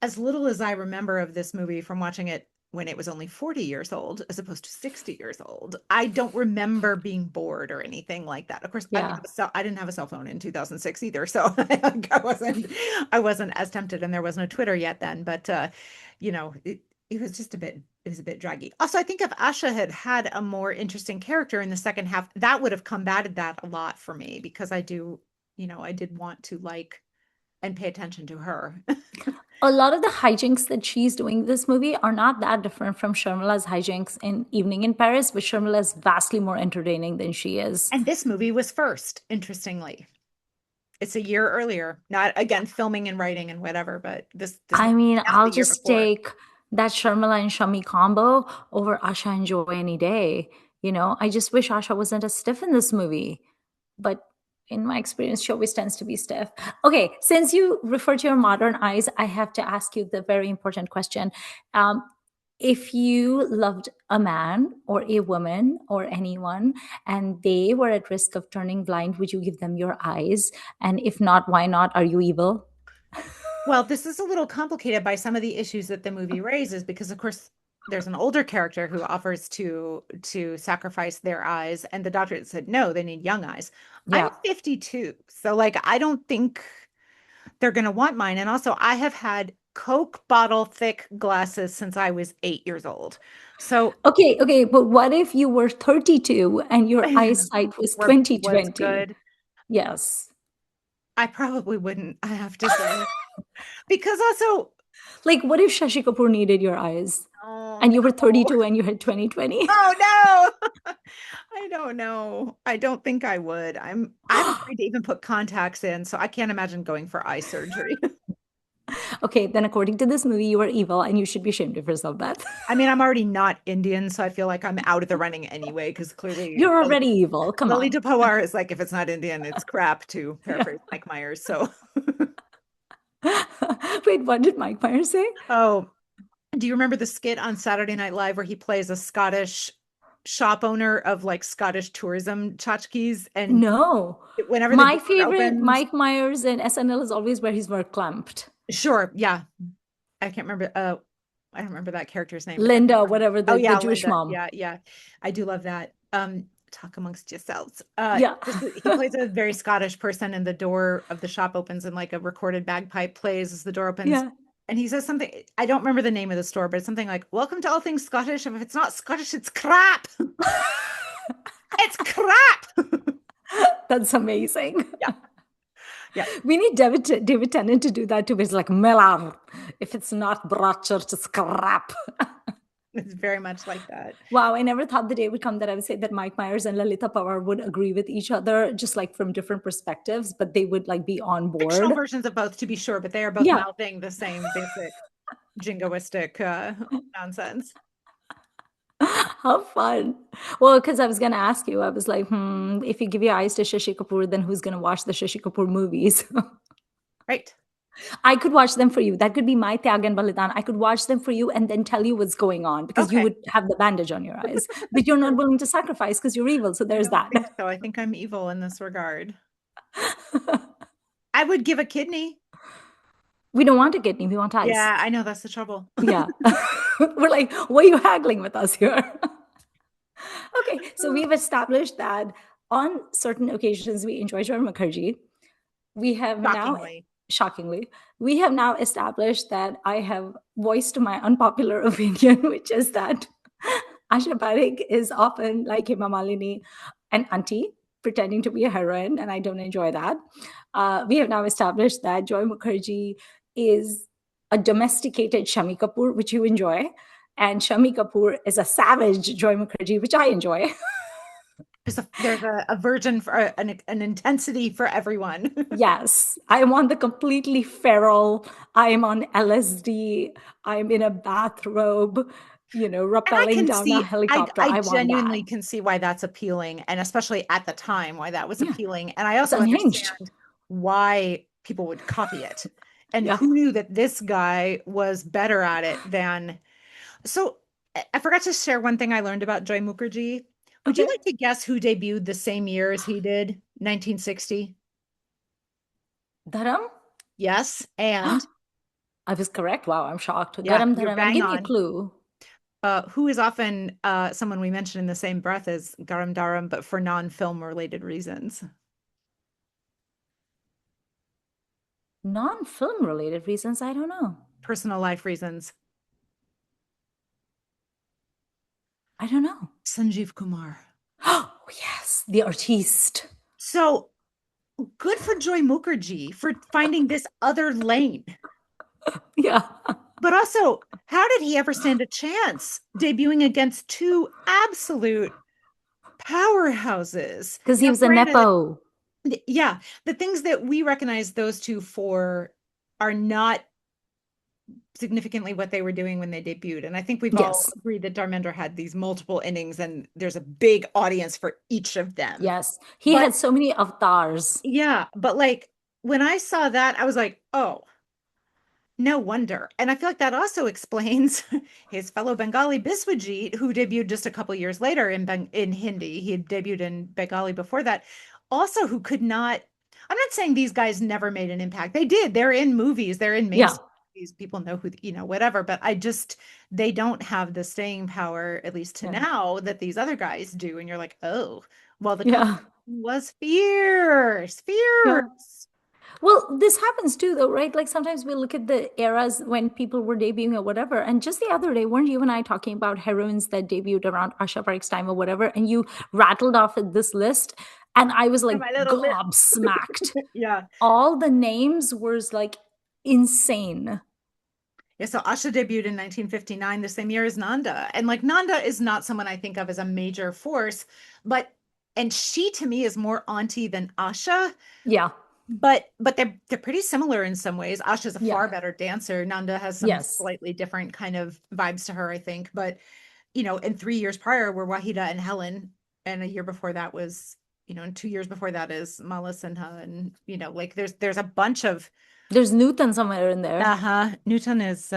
as little as I remember of this movie from watching it when it was only 40 years old as opposed to 60 years old, I don't remember being bored or anything like that. Of course, Yeah. I didn't have a cell phone in 2006 either, so I wasn't as tempted, and there was no Twitter yet then, but it was just it was a bit draggy. Also, I think if Asha had had a more interesting character in the second half, that would have combated that a lot for me, because I did want to like and pay attention to her. A lot of the hijinks that she's doing in this movie are not that different from Sharmila's hijinks in Evening in Paris, but Sharmila is vastly more entertaining than she is. And this movie was first, interestingly. It's a year earlier. Not again filming and writing and whatever, but this I movie mean, came out I'll the year just before. take that Sharmila and Shami combo over Asha and Joy any day. I just wish Asha wasn't as stiff in this movie. But in my experience, she always tends to be stiff. Okay, since you refer to your modern eyes, I have to ask you the very important question. Um, if you loved a man or a woman or anyone and they were at risk of turning blind, would you give them your eyes? And if not, why not? Are you evil? Well, this is a little complicated by some of the issues that the movie raises, because of course there's an older character who offers to sacrifice their eyes, and the doctor said no, they need young eyes. I'm Yeah. 52, so like I don't think they're going to want mine. And also, I have had Coke bottle thick glasses since I was 8 years old. So Okay, okay, but what if you were 32 and your eyesight was was 20/20? good. Yes. I probably wouldn't, I have to say. Because also, Like, what if Shashi Kapoor needed your eyes oh and you were no. 32 and you had 20/20? Oh no. I don't know. I don't think I would. I'm afraid to even put contacts in, so I can't imagine going for eye surgery. Okay, then according to this movie, you are evil and you should be ashamed of yourself, Beth. I mean, I'm already not Indian, so I feel like I'm out of the running anyway, because clearly You're already evil. Come on. Lalita Pawar is like, if it's not Indian, it's crap, to Yeah. paraphrase Mike Myers. So, Wait, what did Mike Myers say? oh, do you remember the skit on Saturday Night Live where he plays a Scottish shop owner of like Scottish tourism tchotchkes? And No. whenever the My door favorite opens, Mike Myers in SNL is always where he's verklempt. sure, yeah. I can't remember. I don't remember that character's name, but that's Linda, fine. whatever, Oh the yeah, Jewish Linda. mom. Yeah, yeah. I do love that. Talk amongst yourselves. Yeah. He plays a very Scottish person, and the door of the shop opens, and like a recorded bagpipe plays as the door opens. Yeah. And he says something. I don't remember the name of the store, but it's something like "Welcome to all things Scottish. If it's not Scottish, it's crap. It's crap." That's amazing. Yeah, yeah. We need David Tennant to do that too. It's like Miller. If it's not Bratchert, it's crap. It's very much like that. Wow, I never thought the day would come that I would say that Mike Myers and Lalita Pawar would agree with each other, just like from different perspectives, but they would like be on Fictional board. versions of both, to be sure, but they are both Yeah. mouthing the same basic jingoistic nonsense. How fun. Well, because I was going to ask you, I was like, if you give your eyes to Shashi Kapoor, then who's going to watch the Shashi Kapoor movies? Right. I could watch them for you. That could be my Tyag and Balidan. I could watch them for you and then tell you what's going on because you Okay. would have the bandage on your eyes. But you're not willing to sacrifice because you're evil. So I there's don't that. think so. I think I'm evil in this regard. I would give a kidney. We don't want a kidney. We want eyes. Yeah, I know that's the trouble. Yeah. We're like, what are you haggling with us here? Okay. So we've established that on certain occasions we enjoy Joy Mukherjee. We have now, Shockingly. shockingly, we have now established that I have voiced my unpopular opinion, which is that Asha Parekh is often like Hema Malini, an auntie pretending to be a heroine, and I don't enjoy that. We have now established that Joy Mukherjee is a domesticated Shami Kapoor, which you enjoy, and Shami Kapoor is a savage Joy Mukherjee, which I enjoy. There's a virgin for an intensity for everyone. Yes, I am on the completely feral. I am on LSD. I'm in a bathrobe, And I rappelling can down a see, helicopter. I I want that. genuinely can see why that's appealing, and especially at the time, why that was Yeah, appealing. And I it's also unhinged. understand why people would copy it. And Yeah. who knew that this guy was better at it than. So I forgot to share one thing I learned about Joy Mukherjee. Would you Okay. like to guess who debuted the same year as he did, 1960? Dharam? Yes, and I was correct. Wow, I'm shocked. yeah, Garam you're dharam. And bang give me a on. clue. Who is often someone we mention in the same breath as Garam Daram, but for non-film related reasons, Non-film related reasons. I don't know. personal life reasons. I don't know. Sanjeev Kumar. Oh, yes, the artiste. So good for Joy Mukherjee for finding this other lane. Yeah. But also, how did he ever stand a chance debuting against two absolute powerhouses? Because he Now, was a granted, Nepo. yeah, the things that we recognize those two for are not significantly what they were doing when they debuted. And I think we've all Yes. agreed that Dharmendra had these multiple innings and there's a big audience for each of them. Yes. He But had so many avatars. yeah, but like when I saw that, I was like, oh, no wonder. And I feel like that also explains his fellow Bengali Biswajit, who debuted just a couple years later in Hindi. He had debuted in Bengali before that. Also, who could not. I'm not saying these guys never made an impact. They did. They're in movies. They're in Yeah. mainstream movies. People know who, whatever. But they don't have the staying power, at least to Yeah. now, that these other guys do. And you're like, oh, well, the Yeah. competition was fierce, Yeah. fierce. Well, this happens too, though, right? Like sometimes we look at the eras when people were debuting or whatever. And just the other day, weren't you and I talking about heroines that debuted around Asha Parekh's time or whatever? And you rattled off this list. And I was like My little lip. gobsmacked. Yeah. All the names were like insane. Yeah, so Asha debuted in 1959, the same year as Nanda. And like Nanda is not someone I think of as a major force, and she to me is more auntie than Asha, Yeah. but they're pretty similar in some ways. Asha's a Yeah. far better dancer. Nanda has some Yes. slightly different kind of vibes to her, I think. But in 3 years prior were Wahida and Helen, and a year before that was, and 2 years before that is Mala Sinha, and like there's a bunch of. There's Newton somewhere in there. Uh-huh. Newton is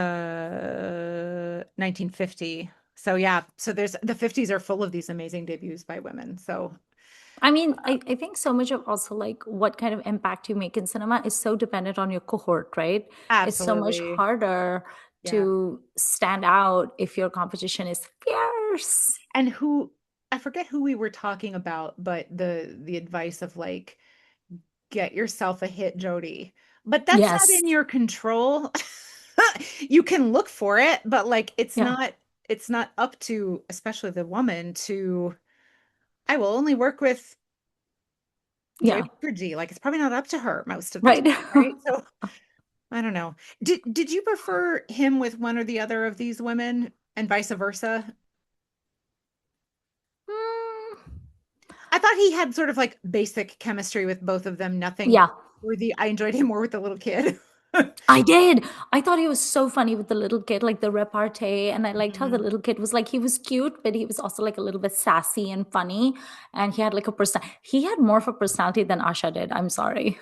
1950. So yeah, so there's the 50s are full of these amazing debuts by women. So I mean, I think so much of also like what kind of impact you make in cinema is so dependent on your cohort, right? It's so much absolutely. harder Yeah. to stand out if your competition is fierce. And who I forget who we were talking about, but the advice of like get yourself a hit, Jody. But that's not Yes. in your control. You can look for it, but like Yeah. it's not up to especially the woman to I will only work with Joy Yeah. Mukherjee. Like it's probably not up to her most of the Right. time, right? So I don't know. Did you prefer him with one or the other of these women and vice versa? Mm, I thought he had sort of like basic chemistry with both of them, nothing yeah. worthy. I enjoyed him more with the little kid. I did. I thought he was so funny with the little kid, like the repartee. And I liked how the Mhm. little kid was like, he was cute, but he was also like a little bit sassy and funny. And he had like a person, he had more of a personality than Asha did. I'm sorry.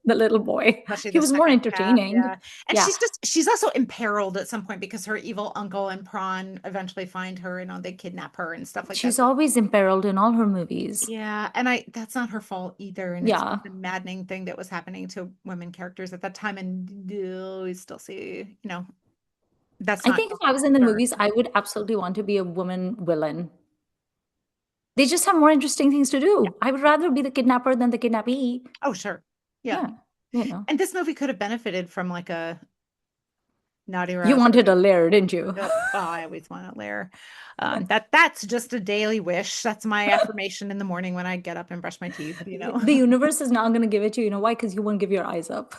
The little boy. Especially He the was more second half, entertaining. yeah. And Yeah. she's also imperiled at some point because her evil uncle and Prawn eventually find her and they kidnap her and stuff like that. She's always imperiled in all her movies. Yeah, and I that's not her fault either. And it's Yeah. the maddening thing that was happening to women characters at that time. And we still see, that's I not think if her I was fault. in the Or, movies, I would absolutely want to be a woman villain. They just have more interesting things to yeah. do. I would rather be the kidnapper than the kidnappee. Oh, sure. Yeah. Yeah. You know, And this movie could have benefited from like a naughty you rouse. wanted a lair, didn't you? Oh, I always want a lair. That's just a daily wish. That's my affirmation in the morning when I get up and brush my teeth. The universe is not going to give it to you. You know why? Because you won't give your eyes up.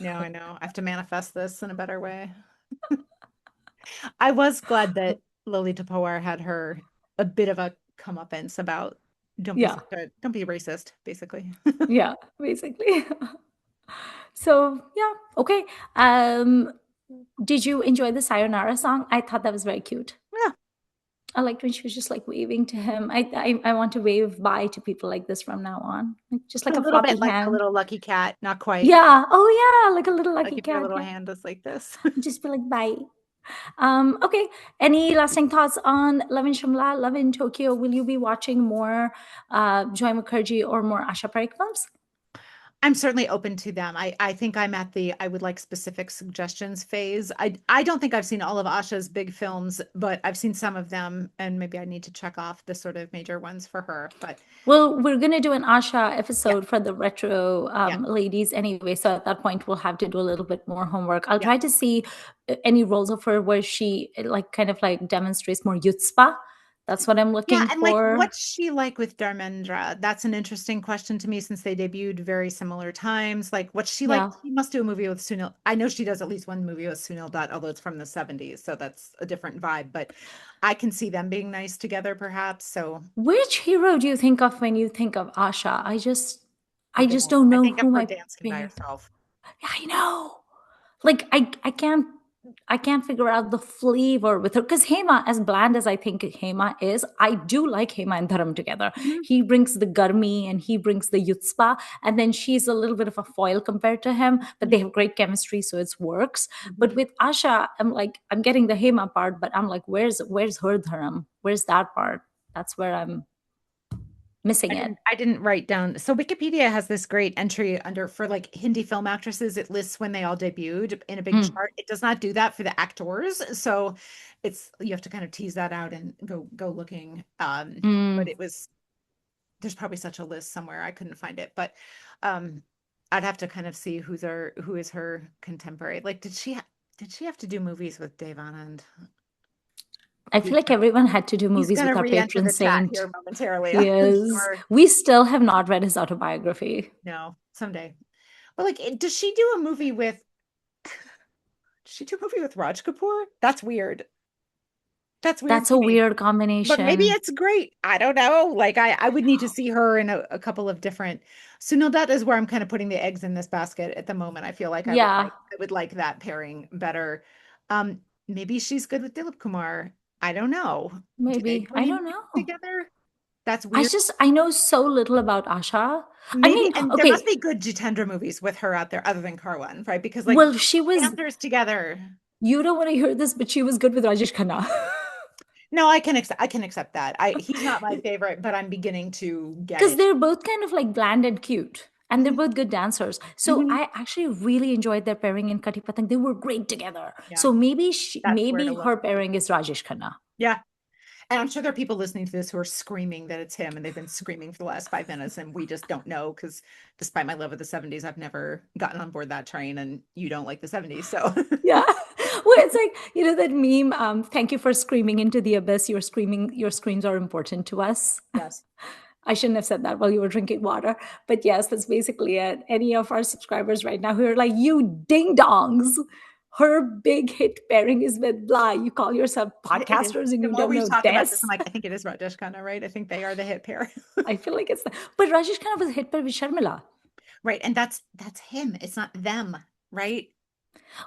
No, I know. I have to manifest this in a better way. I was glad that Lily Tapowar had her a bit of a comeuppance about Yeah. don't be racist, basically. Yeah. Basically. So, yeah. Okay. Did you enjoy the Sayonara song? I thought that was very cute. Yeah, I liked when she was just like waving to him. I want to wave bye to people like this from now on. Like, just like a a little bit floppy like a hand. little lucky cat, not quite. Yeah. Oh, yeah. Like a little Like lucky if your cat. little Yeah. hand is like this. Just be like, bye. Okay. Any lasting thoughts on Love in Shimla, Love in Tokyo? Will you be watching more Joy Mukherjee or more Asha Parekh films? I'm certainly open to them. I think I'm at the I would like specific suggestions phase. I don't think I've seen all of Asha's big films, but I've seen some of them, and maybe I need to check off the sort of major ones for her. But Well, we're going to do an Asha yeah, episode for the retro yeah, ladies anyway. So at that point, we'll have to do a little bit more homework. I'll yeah. try to see any roles of her where she like kind of like demonstrates more yutzpah. That's what I'm Yeah, looking and like for. what's she like with Dharmendra? That's an interesting question to me since they debuted very similar times. Like what's she like? Yeah. She must do a movie with Sunil. I know she does at least one movie with Sunil Dutt, although it's from the 70s, so that's a different vibe, but I can see them being nice together perhaps. So Which hero do you think of when you think of Asha? I just Beth. don't I know think of who her my dancing by favorite. herself. I know. Like I can't figure out the flavor with her because Hema, as bland as I think Hema is, I do like Hema and Dharam together. Mhm, He brings the garmi and he brings the yutzpah, and then she's a little bit of a foil compared to him, but they mhm, have great chemistry, so it works. But mhm. with Asha, I'm like, I'm getting the Hema part, but I'm like, where's her Dharam? Where's that part? That's where I'm missing it. I didn't write down. So Wikipedia has this great entry under for like Hindi film actresses. It lists when they all debuted in a big Mm, chart. It does not do that for the actors. So it's you have to kind of tease that out and go looking. But mm. it was there's probably such a list somewhere. I couldn't find it, but um I'd have to kind of see who is her contemporary. Like did she have to do movies with Dave Anand? I feel like everyone had to do He's movies gonna with our re-enter patron the chat saint. here momentarily. He I'm is. sure. We still have not read his autobiography. No, someday. But like, does she do a movie with? Does she do a movie with Raj Kapoor? That's weird. That's weird That's to a me. weird But maybe combination. it's great. I don't know. Like, I would need to see her in a couple of different. So no, that is where I'm kind of putting the eggs in this basket at the moment. I feel like Yeah, I would like that pairing better. Maybe she's good with Dilip Kumar. I don't know. Do they maybe. do I any don't movies know. together? That's I weird. just, I know so little about Asha. I Maybe, mean, and there must okay, be good Jitendra movies with her out there other than Karwan, right? Because like well, she was, dancers together. you don't want to hear this, but she was good with Rajesh Khanna. No, I can accept that. He's not my favorite, but I'm beginning to get Because it. they're both kind of like bland and cute. And they're Mhm. both good dancers. So Mhm. I actually really enjoyed their pairing in Kati Patang. They were great together. Yeah, So maybe that's where to maybe look. her pairing is Rajesh Khanna. Yeah. And I'm sure there are people listening to this who are screaming that it's him, and they've been screaming for the last 5 minutes, and we just don't know because despite my love of the 70s, I've never gotten on board that train, and you don't like the 70s. So Yeah. Well, it's like, that meme, thank you for screaming into the abyss. Your screams are important to us. yes. I shouldn't have said that while you were drinking water. But yes, that's basically it. Any of our subscribers right now who are like, you ding dongs, her big hit pairing is with blah. You call yourself It is. podcasters and The you more don't we know talk about this, I'm this. like, I think it is Rajesh Khanna, right? I think they are the hit pair. I feel like it's the, but Rajesh Khanna was a hit pair with Sharmila. Right. And that's him. It's not them, right?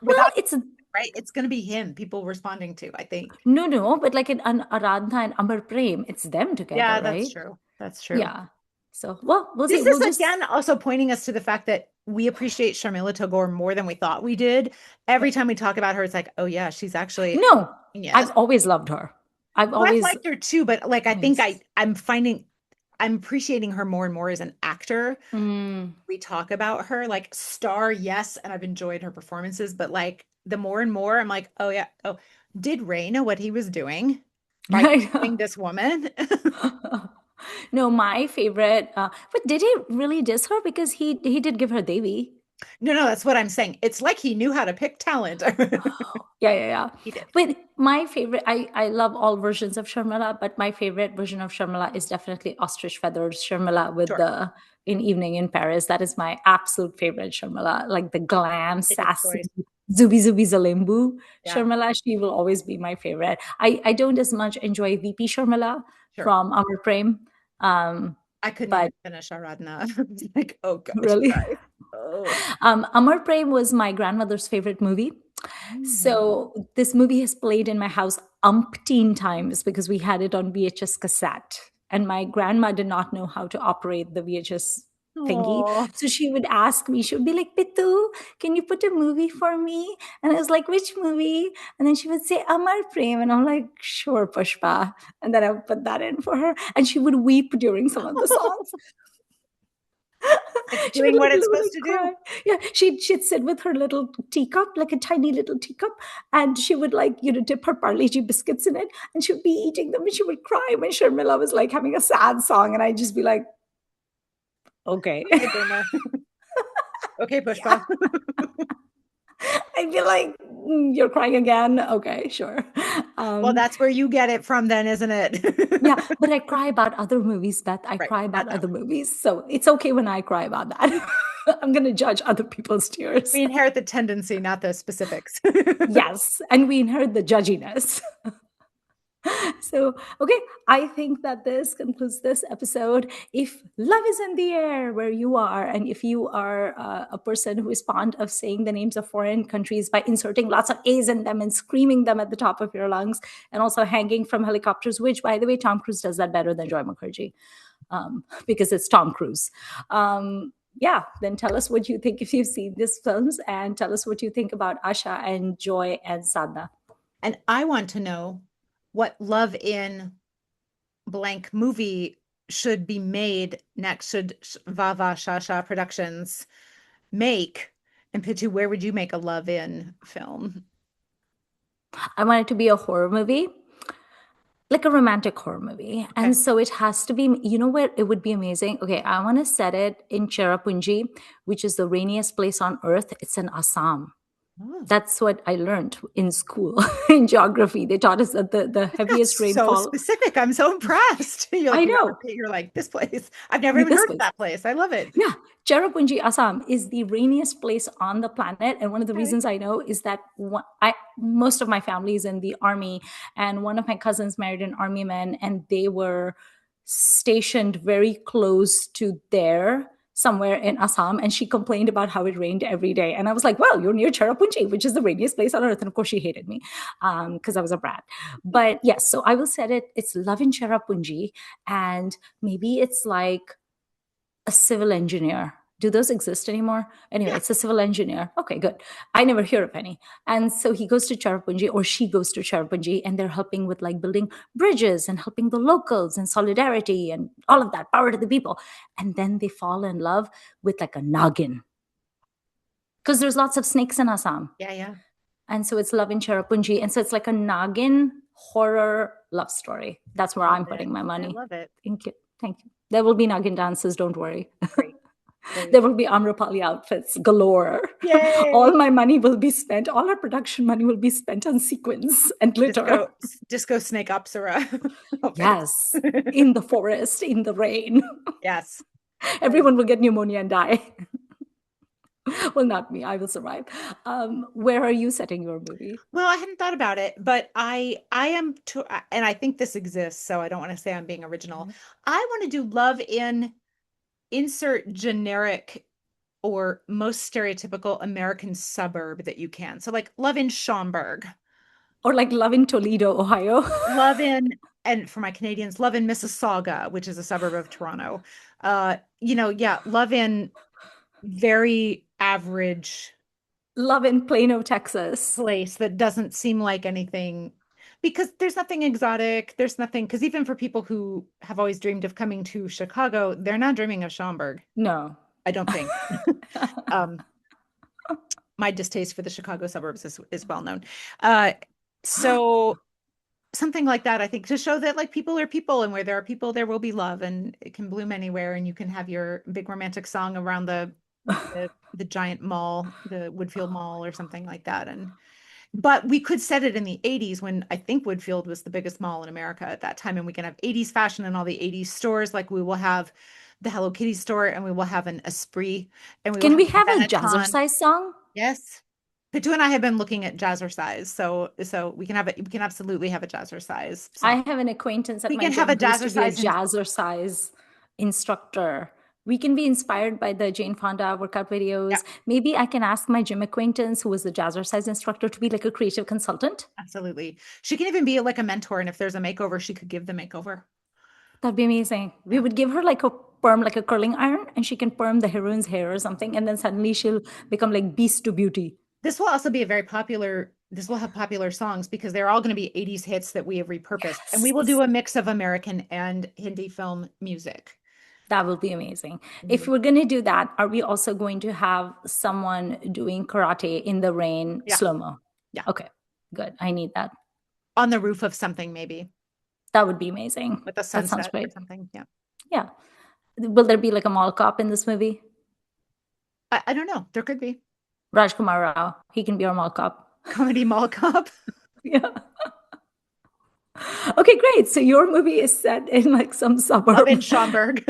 Well, Without it's right, it's gonna be him, people responding to, I think. no, but like in Aradhana and Amar Prem, it's them together, Yeah, that's right? true. That's true. Yeah. So, well, we'll see. This We'll is just again also pointing us to the fact that we appreciate Sharmila Tagore more than we thought we did. Every time we talk about her, it's like, oh yeah, she's actually no. I've genius. always loved her. I've Well, I've always liked her too, but like I think yes. I'm appreciating her more and more as an actor. Mm. We talk about her like star, yes, and I've enjoyed her performances, but like the more and more I'm like, oh yeah, oh, did Ray know what he was doing by I pursuing this woman? know. No, my favorite. But did he really diss her? Because he did give her Devi. No, no, that's what I'm saying. It's like he knew how to pick talent. Yeah, yeah, yeah. He did. But my favorite, I love all versions of Sharmila, but my favorite version of Sharmila is definitely Ostrich Feathers Sharmila with Sure. the in Evening in Paris. That is my absolute favorite Sharmila, like the glam, It's a good sassy, choice. Zubi Zubi Zalimbu Yeah, Sharmila. She will always be my favorite. I don't as much enjoy VP Sharmila sure. from Amar Prem, I couldn't even but finish Aradhana. I was like, oh gosh, really, guys. Oh. Amar Prem was my grandmother's favorite movie. Mm. So this movie has played in my house umpteen times because we had it on VHS cassette. And my grandma did not know how to operate the VHS thingy. Oh. So she would ask me, she would be like, Pitu, can you put a movie for me? And I was like, which movie? And then she would say, Amar Prem. And I'm like, sure, Pushpa. And then I would put that in for her. And she would weep during some of the songs. It's She would doing what like it's literally supposed to do. cry. Yeah, she'd sit with her little teacup, like a tiny little teacup, and she would like dip her Parle-G biscuits in it, and she would be eating them, and she would cry when Sharmila was like having a sad song, and I'd just be like, okay, Okay, boomer. Okay, yeah. Pushpa. I'd be like, you're crying again, okay, sure. Well, Um, that's where you get it from then, isn't yeah, it? but I cry about other movies, Beth. I Right. cry I about know. other movies, so it's okay when I cry about that. I'm gonna judge other people's tears. We inherit the tendency, not the specifics. Yes, and we inherit the judginess. So, okay, I think that this concludes this episode. If love is in the air where you are, and if you are a person who is fond of saying the names of foreign countries by inserting lots of A's in them and screaming them at the top of your lungs, and also hanging from helicopters, which, by the way, Tom Cruise does that better than Joy Mukherjee because it's Tom Cruise. Yeah, then tell us what you think if you've seen these films, and tell us what you think about Asha and Joy and Sadhana. And I want to know what Love in blank movie should be made next. Should Vava Shasha Productions make? And Pitu, where would you make a Love in film? I want it to be a horror movie, like a romantic horror movie. Okay. And so it has to be, where it would be amazing? Okay, I want to set it in Cherrapunji, which is the rainiest place on earth. It's in Assam. Oh, That's what I learned in school in geography. They taught us that the this got heaviest so rainfall. specific. I'm so impressed. You're like, I you got to know. repeat. You're like, this place. I've never even This heard of place. that place. I love it. Yeah. Cherrapunji, Assam is the rainiest place on the planet. And one of the Okay. reasons I know is that most of my family is in the army. And one of my cousins married an army man, and they were stationed very close to there somewhere in Assam. And she complained about how it rained every day. And I was like, well, you're near Cherrapunji, which is the rainiest place on earth. And of course, she hated me because I was a brat. But yes, so I will set it. It's Love in Cherrapunji. And maybe it's like a civil engineer Do those exist anymore? Anyway, Yeah. it's a civil engineer. Okay, good. I never hear of any. And so he goes to Cherrapunji, or she goes to Cherrapunji, and they're helping with like building bridges and helping the locals and solidarity and all of that, power to the people. And then they fall in love with like a Nagin, because there's lots of snakes in Assam. Yeah, yeah. And so it's love in Cherrapunji. And so it's like a Nagin horror love story. That's where Love I'm it. putting my I money. love it. Thank you. Thank you. There will be Nagin dances, don't worry. Great. Great. There will be Amrapali outfits galore. All Yay. my money will be spent, all our production money will be spent on sequins and glitter. Disco snake Apsara outfits. Yes, in the forest, in the rain. Yes. Everyone will get pneumonia and die. Well, not me. I will survive. Where are you setting your movie? Well, I hadn't thought about it, but I am to, and I think this exists, so I don't want to say I'm being original. I want to do love in insert generic or most stereotypical American suburb that you can. So like love in Schaumburg, Or like Love in Toledo, Ohio. love in, and for my Canadians, love in Mississauga, which is a suburb of Toronto. Yeah, love in very average Love in Plano, Texas. place that doesn't seem like anything, because there's nothing exotic. There's nothing, because even for people who have always dreamed of coming to Chicago, they're not dreaming of Schaumburg, No. I don't think. Um, my distaste for the Chicago suburbs is well known. So something like that, I think, to show that like people are people, and where there are people, there will be love, and it can bloom anywhere, and you can have your big romantic song around the giant mall, the Woodfield Mall or something like that. But we could set it in the 80s, when I think Woodfield was the biggest mall in America at that time, and we can have 80s fashion in all the 80s stores. Like we will have the Hello Kitty store, and we will have an Esprit, and we will Can have we a have a Benetton. jazzercise song? Yes. Pitu and I have been looking at jazzercise, so we can have it. We can absolutely have a jazzercise I song. have an acquaintance at We my can have a job who used to be a jazzercise in, jazzercise instructor. We can be inspired by the Jane Fonda workout yeah, videos. Maybe I can ask my gym acquaintance who was the jazzercise instructor to be like a creative consultant. absolutely. She can even be like a mentor, and if there's a makeover, she could give the makeover. That'd be amazing. We Yeah. would give her like a perm, like a curling iron, and she can perm the heroine's hair or something. And then suddenly she'll become like beast to beauty. This will also be a very popular, this will have popular songs, because they're all going to be 80s hits that we have repurposed. And we will Yes. do a mix of American and Hindi film music. That will be amazing. If Mhm. we're going to do that, are we also going to have someone doing karate in the rain, Yeah. slow mo? Yeah. Okay, good. I need that. On the roof of something, maybe That would be amazing. with a That sounds sunset or great. something. Yeah. Yeah. Will there be like a mall cop in this movie? I don't know. There could be Rajkumar Rao. He can be our mall cop. comedy mall cop. Yeah. Okay, great. So your movie is set in like some Love suburb. in Schaumburg.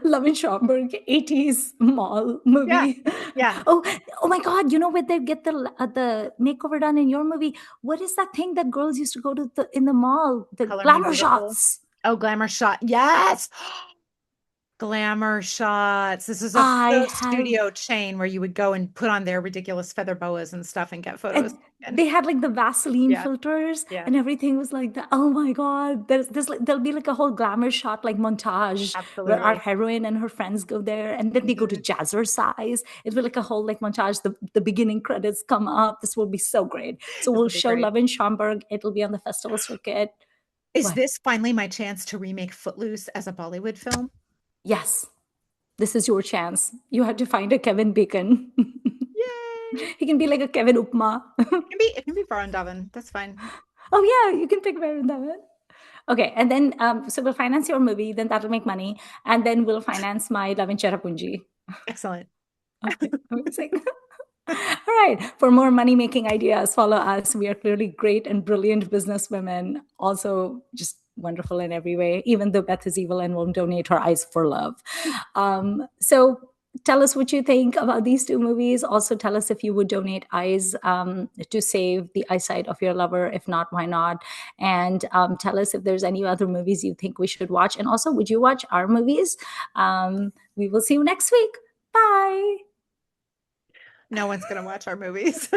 Love in Schaumburg, 80s mall Yeah. movie. Yeah. Oh my God! You know where they get the makeover done in your movie? What is that thing that girls used to go to in the mall? The Color Me glamour Beautiful. shots. Oh, glamour shot. Yes. Glamour shots. This is a I photo have studio chain where you would go and put on their ridiculous feather boas and stuff and get photos. and And they had like the Vaseline yeah, filters yeah, and everything was like that. Oh my God. There's like there'll be like a whole glamour shot like montage where our absolutely. heroine and her friends go there and then they go to Mhm. jazzercise. It'll be like a whole like montage. The beginning credits come up. This will be so great. So This we'll will be show great. Love in Schaumburg. It'll be on the festival circuit. Is What? this finally my chance to remake Footloose as a Bollywood film? Yes. This is your chance. You have to find a Kevin Bacon. Yay! He can be like a Kevin Upma. It can be Varun Dhawan. That's fine. Oh yeah, you can pick Varun Dhawan. Okay, and then so we'll finance your movie, then that'll make money, and then we'll finance my Love in Cherrapunji. Excellent. Okay, amazing. All right, for more money making ideas, follow us. We are clearly great and brilliant business women, also just wonderful in every way, even though Beth is evil and won't donate her eyes for love. So tell us what you think about these two movies. Also, tell us if you would donate eyes to save the eyesight of your lover. If not, why not? And tell us if there's any other movies you think we should watch. And also, would you watch our movies? We will see you next week. Bye. No one's going to watch our movies.